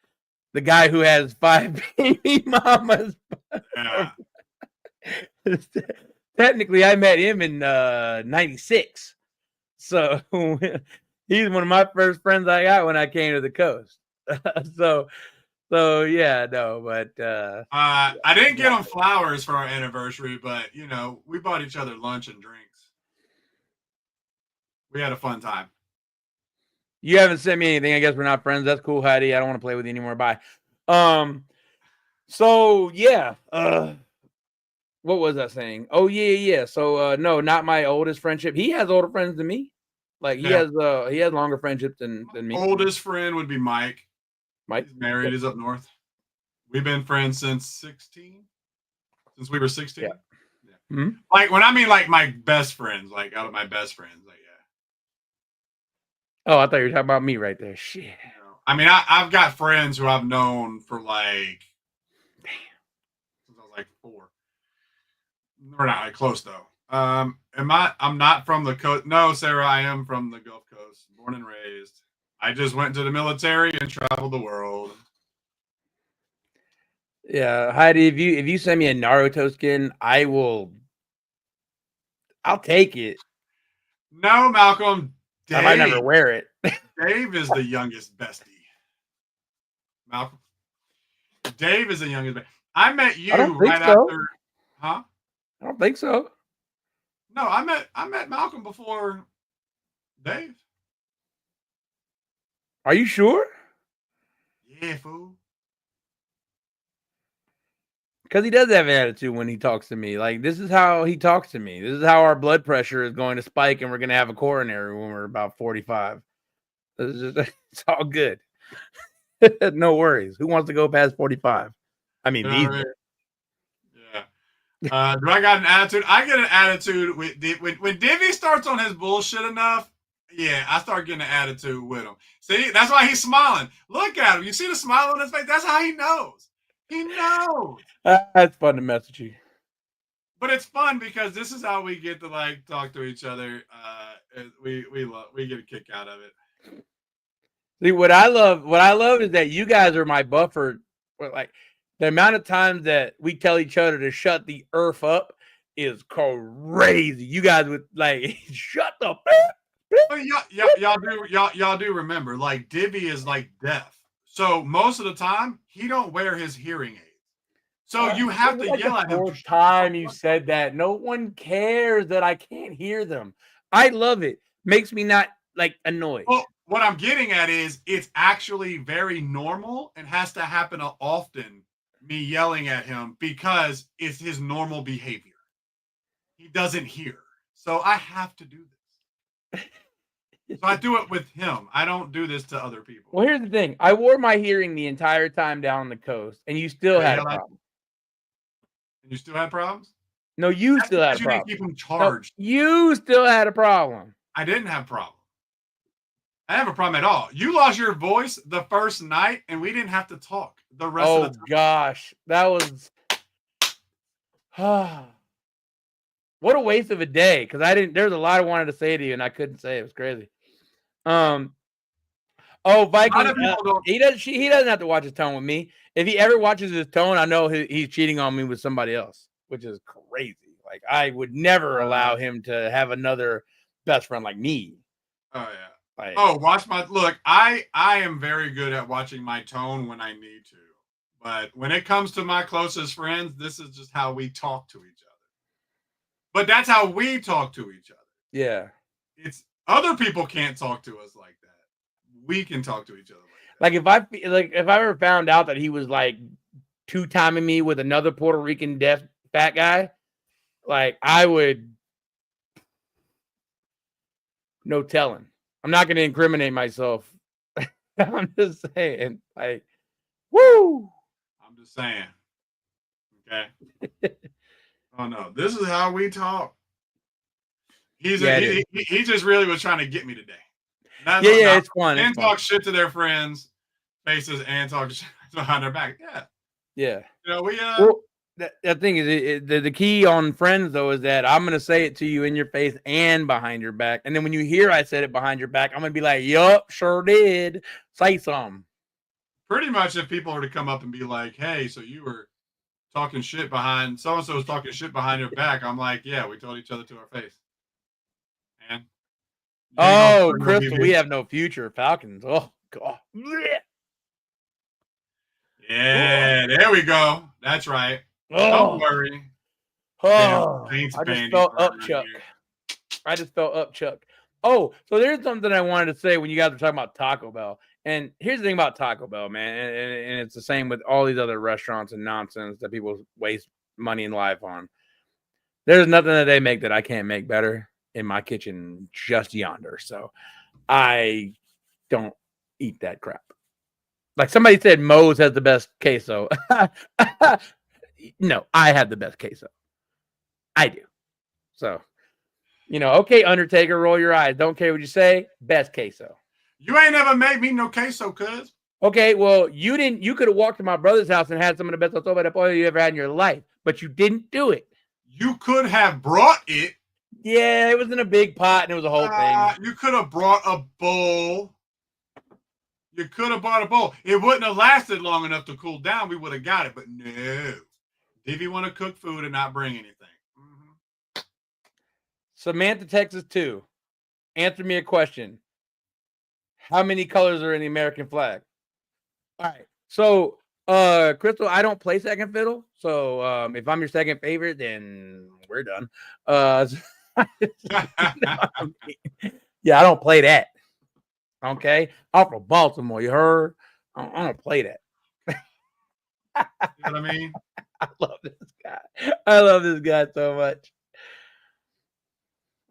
The guy who has 5 baby mamas. Yeah. Technically, I met him in 96. So he's one of my first friends I got when I came to the coast. So yeah, no, but I didn't get him flowers for our anniversary, but we bought each other lunch and drinks. We had a fun time. You haven't sent me anything. I guess we're not friends. That's cool, Heidi. I don't want to play with you anymore. Bye. So yeah. What was I saying? Oh yeah. So no, not my oldest friendship. He has older friends than me. Like he has longer friendships than me. Oldest friend would be Mike. Mike he's married. He's up north. We've been friends since we were 16. Yeah. Mm-hmm. Like when I mean like my best friends, like out of my best friends, like Oh, I thought you were talking about me right there. Shit. I mean, I've got friends who I've known for like, since I was like 4. We're not like close though. I'm not from the coast. No, Sarah, I am from the Gulf Coast, born and raised. I just went to the military and traveled the world. Yeah, Heidi, if you send me a Naruto skin, I'll take it. No, Malcolm. Dave, I might never wear it. Dave is the youngest bestie. Malcolm. Dave is the youngest bestie. I met you right after. Huh? I don't think so. No, I met Malcolm before Dave. Are you sure? Yeah, fool. Because he does have an attitude when he talks to me. Like, this is how he talks to me. This is how our blood pressure is going to spike, and we're going to have a coronary when we're about 45. It's all good. No worries. Who wants to go past 45? I mean, these. Yeah. Do I got an attitude? I get an attitude when Divvy starts on his bullshit enough. Yeah, I start getting an attitude with him. See, that's why he's smiling. Look at him. You see the smile on his face? That's how he knows. He knows. That's fun to message you. But it's fun because this is how we get to like talk to each other. We get a kick out of it. See, what I love is that you guys are my buffer. Like the amount of times that we tell each other to shut the earth up is crazy. You guys would like shut the. Y'all do remember like Divvy is like deaf. So most of the time he don't wear his hearing aids. So you have to yell at him. Fourth time you said that. No one cares that I can't hear them. I love it. Makes me not like annoyed. Well, what I'm getting at is it's actually very normal and has to happen often, me yelling at him, because it's his normal behavior. He doesn't hear. So I have to do this. So I do it with him. I don't do this to other people. Well, here's the thing. I wore my hearing the entire time down the coast, and you still had a problem. And you still had problems? No, you still had a problem. You didn't keep him charged. No, you still had a problem. I didn't have a problem. I didn't have a problem at all. You lost your voice the first night, and we didn't have to talk the rest of the time. Oh, gosh. That was... what a waste of a day, because there's a lot I wanted to say to you, and I couldn't say it. It was crazy. Viking, he doesn't have to watch his tone with me. If he ever watches his tone, I know he's cheating on me with somebody else, which is crazy. Like, I would never allow him to have another best friend like me. Oh yeah. Watch my look. I am very good at watching my tone when I need to, but when it comes to my closest friends, this is just how we talk to each other. But that's how we talk to each other. Yeah. It's other people can't talk to us like that. We can talk to each other like that. If I ever found out that he was like two-timing me with another Puerto Rican deaf fat guy, like I would, no telling. I'm not going to incriminate myself. I'm just saying, like, woo. I'm just saying. Okay. Oh no, this is how we talk. He just really was trying to get me today. It's fun. And talk shit to their friends' faces and talk shit behind their back. Yeah. You know, well, the thing is, the key on friends though is that I'm gonna say it to you in your face and behind your back, and then when you hear I said it behind your back, I'm gonna be like, "Yup, sure did. Say something." Pretty much, if people are to come up and be like, "Hey, so you were talking shit behind so and so was talking shit behind your back," I'm like, "Yeah, we told each other to our face." And Crystal, we have no future. Falcons. Oh God. Yeah, there we go. That's right. Don't worry. I just felt up, Chuck. Oh, so there's something I wanted to say when you guys were talking about Taco Bell. And here's the thing about Taco Bell, man, and it's the same with all these other restaurants and nonsense that people waste money and life on. There's nothing that they make that I can't make better in my kitchen just yonder. So I don't eat that crap. Like somebody said Moe's has the best queso. No, I have the best queso. I do. So, okay, Undertaker, roll your eyes. Don't care what you say. Best queso. You ain't never made me no queso, cuz. Okay, well, you didn't. You could have walked to my brother's house and had some of the best sopa de pollo you ever had in your life, but you didn't do it. You could have brought it. Yeah, it was in a big pot and it was a whole thing. You could have brought a bowl. You could have bought a bowl. It wouldn't have lasted long enough to cool down. We would have got it, but no. Divvy want to cook food and not bring anything. Mm-hmm. Samantha, Texas 2. Answer me a question. How many colors are in the American flag? All right. So, Crystal, I don't play second fiddle. So, if I'm your second favorite, then we're done. Yeah, I don't play that. Okay? I'm from Baltimore, you heard? I don't play that. You know what I mean? I love this guy. I love this guy so much.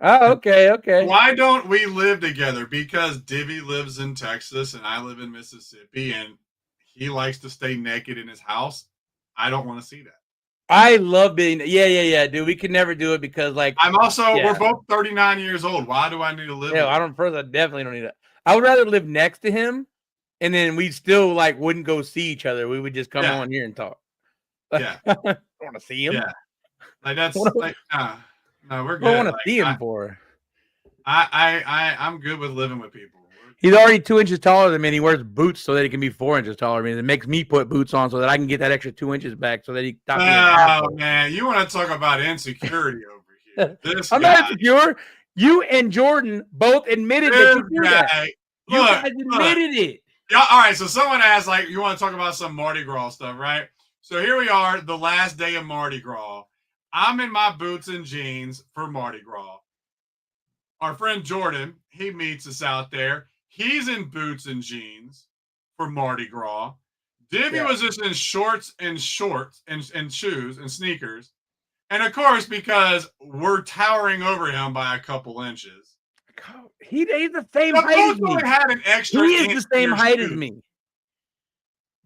Oh, okay. Why don't we live together? Because Divvy lives in Texas and I live in Mississippi, and he likes to stay naked in his house. I don't want to see that. I love being, yeah, dude. We could never do it because, like, we're both 39 years old. Why do I need to live? Yeah, I definitely don't need that. I would rather live next to him, and then we still wouldn't go see each other. We would just come on here and talk. Yeah, I want to see him. Yeah, that's no, we're good. I want to see him for. I'm good with living with people. He's already 2 inches taller than me, and he wears boots so that he can be 4 inches taller than me. It makes me put boots on so that I can get that extra 2 inches back so that he. Man, you want to talk about insecurity over here? I'm not insecure. You and Jordan both admitted that you do that. You guys admitted it. Yeah. All right. So someone asked, you want to talk about some Mardi Gras stuff, right? So here we are, the last day of Mardi Gras. I'm in my boots and jeans for Mardi Gras. Our friend Jordan, he meets us out there. He's in boots and jeans for Mardi Gras. Divvy was just in shorts and shoes and sneakers. And of course, because we're towering over him by a couple inches. He's the same height as me. Had an extra he is the same height as me.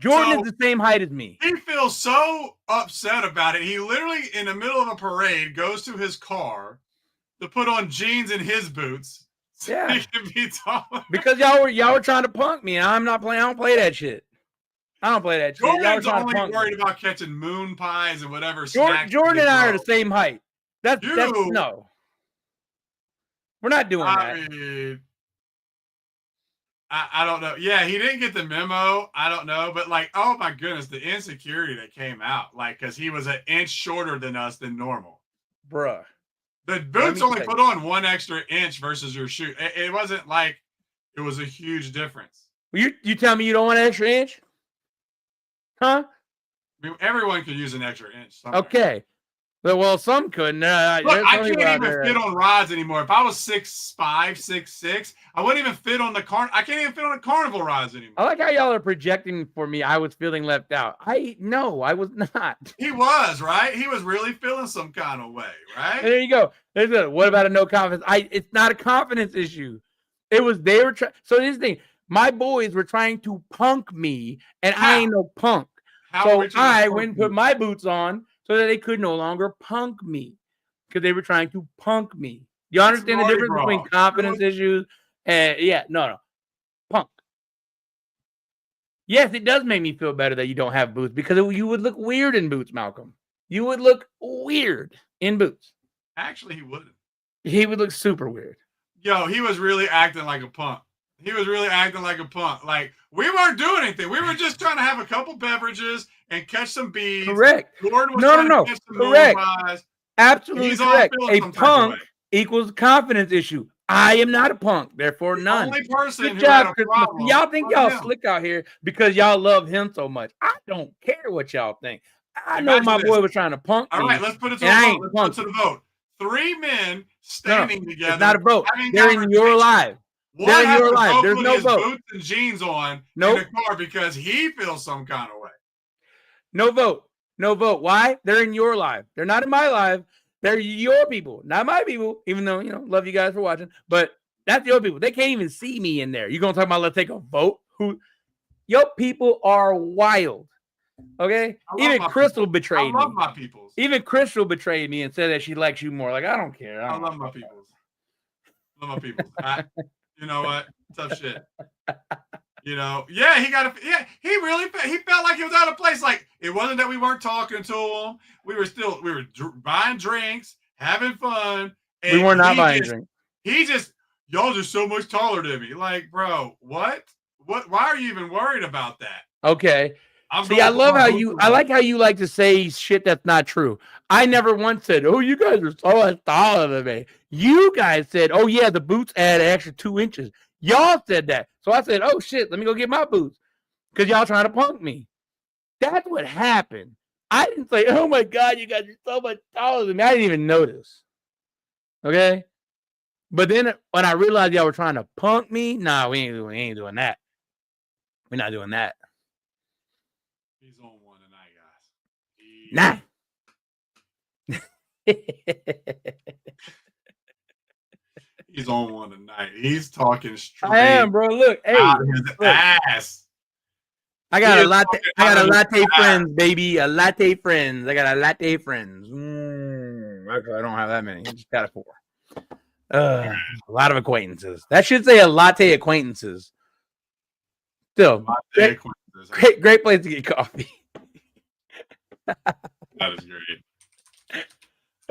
Jordan is the same height as me. He feels so upset about it. He literally, in the middle of a parade, goes to his car to put on jeans and his boots. So he can be taller. Because y'all were trying to punk me. I'm not playing. I don't play that shit. I don't play that shit. Jordan's only worried about catching moon pies and whatever. Jordan and I are the same height. That's no. We're not doing that. Mean, I don't know. Yeah, he didn't get the memo. I don't know. But, like, oh, my goodness, the insecurity that came out. Like, because he was an inch shorter than us than normal. Bruh. The boots only put on 1 extra inch versus your shoe. It wasn't like it was a huge difference. You tell me you don't want an extra inch? Huh? I mean, everyone could use an extra inch. Somewhere. Okay. Well, some couldn't. Look, I can't even fit on rods anymore. If I was 6'5", 6'6", I wouldn't even fit on the I can't even fit on the carnival rods anymore. I like how y'all are projecting for me. I was feeling left out. No, I was not. He was, right? He was really feeling some kind of way, right? There you go. What about a no confidence? It's not a confidence issue. They were trying. So this thing, my boys were trying to punk me, and I ain't no punk. So I went and put my boots on so that they could no longer punk me because they were trying to punk me. You understand the difference between confidence issues and no. Punk. Yes, it does make me feel better that you don't have boots because you would look weird in boots, Malcolm. You would look weird in boots. Actually, he wouldn't. He would look super weird. Yo, he was really acting like a punk. Like, we weren't doing anything. We were just trying to have a couple beverages and catch some bees. Correct. Jordan was trying to catch some correct. Pies. Absolutely correct. A punk equals confidence issue. I am not a punk, therefore none. The only person who had a problem. Y'all think y'all slick out here because y'all love him so much. I don't care what y'all think. I know my boy was trying to punk me. All right, let's put it to the vote. 3 men standing together. It's not a vote. They're in your life. They're in your life. There's no vote. Boots and jeans on in the car because he feels some kind of way. No vote. No vote. Why? They're in your life. They're not in my life. They're your people, not my people. Even though love you guys for watching, but that's your people. They can't even see me in there. You gonna talk about let's take a vote? Your people are wild. Okay, even Crystal betrayed me. I love my peoples. Even Crystal betrayed me and said that she likes you more. Like I don't care. I love my peoples. You know what? Tough shit. He felt like he was out of place. Like it wasn't that we weren't talking to him. We were buying drinks, having fun. And we were not buying drinks. Y'all just so much taller than me. Like, bro, what? Why are you even worried about that? Okay. I like how you like to say shit that's not true. I never once said, oh, you guys are so much taller than me. You guys said, oh, yeah, the boots add an extra 2 inches. Y'all said that. So I said, oh, shit, let me go get my boots because y'all trying to punk me. That's what happened. I didn't say, oh, my God, you guys are so much taller than me. I didn't even notice. Okay? But then when I realized y'all were trying to punk me, nah, we ain't doing that. We're not doing that. He's on one tonight, guys. He's on one tonight. He's talking straight. I am, bro. Look, hey, ass. I got a latte. I got a latte friends, baby. A latte friends. I got a latte friends. Actually, I don't have that many. I just got 4. A lot of acquaintances. That should say a latte acquaintances. Still, great place to get coffee. That is great.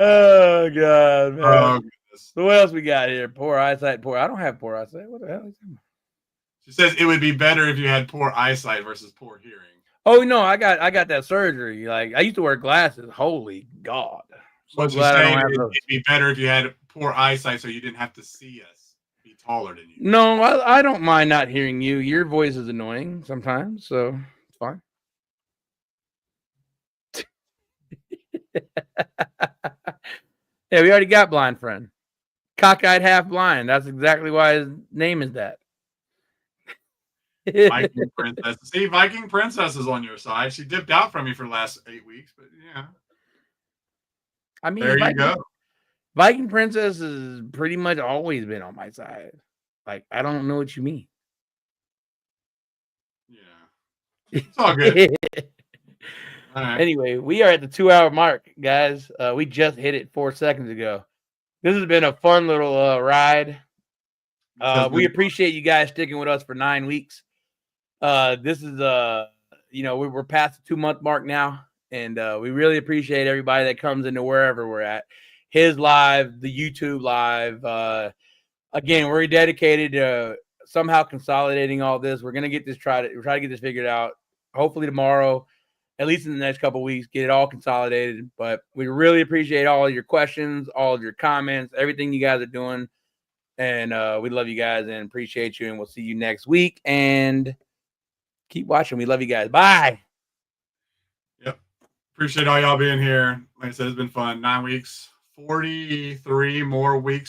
Oh God, man. Oh, so what else we got here? Poor eyesight. I don't have poor eyesight. What the hell is that? She says it would be better if you had poor eyesight versus poor hearing. Oh no, I got that surgery. Like I used to wear glasses. Holy God. So glad I don't have those. It'd be better if you had poor eyesight so you didn't have to see us be taller than you. No, I don't mind not hearing you. Your voice is annoying sometimes, so it's fine. Yeah, we already got blind friend. Cockeyed half blind. That's exactly why his name is that. Viking Princess. See, Viking Princess is on your side. She dipped out from you for the last 8 weeks, but yeah. I mean, there you go. Viking Princess has pretty much always been on my side. Like, I don't know what you mean. Yeah. It's all good. All right. Anyway, we are at the 2-hour mark, guys. We just hit it 4 seconds ago. This has been a fun little ride. We appreciate you guys sticking with us for 9 weeks. This is we're past the 2-month mark now, and we really appreciate everybody that comes into wherever we're at. His live, the YouTube live. Again, we're dedicated to somehow consolidating all this. We're gonna get this try to get this figured out. Hopefully tomorrow, at least in the next couple of weeks, get it all consolidated. But we really appreciate all of your questions, all of your comments, everything you guys are doing. And we love you guys and appreciate you. And we'll see you next week. And keep watching. We love you guys. Bye. Yep. Appreciate all y'all being here. Like I said, it's been fun. 9 weeks, 43 more weeks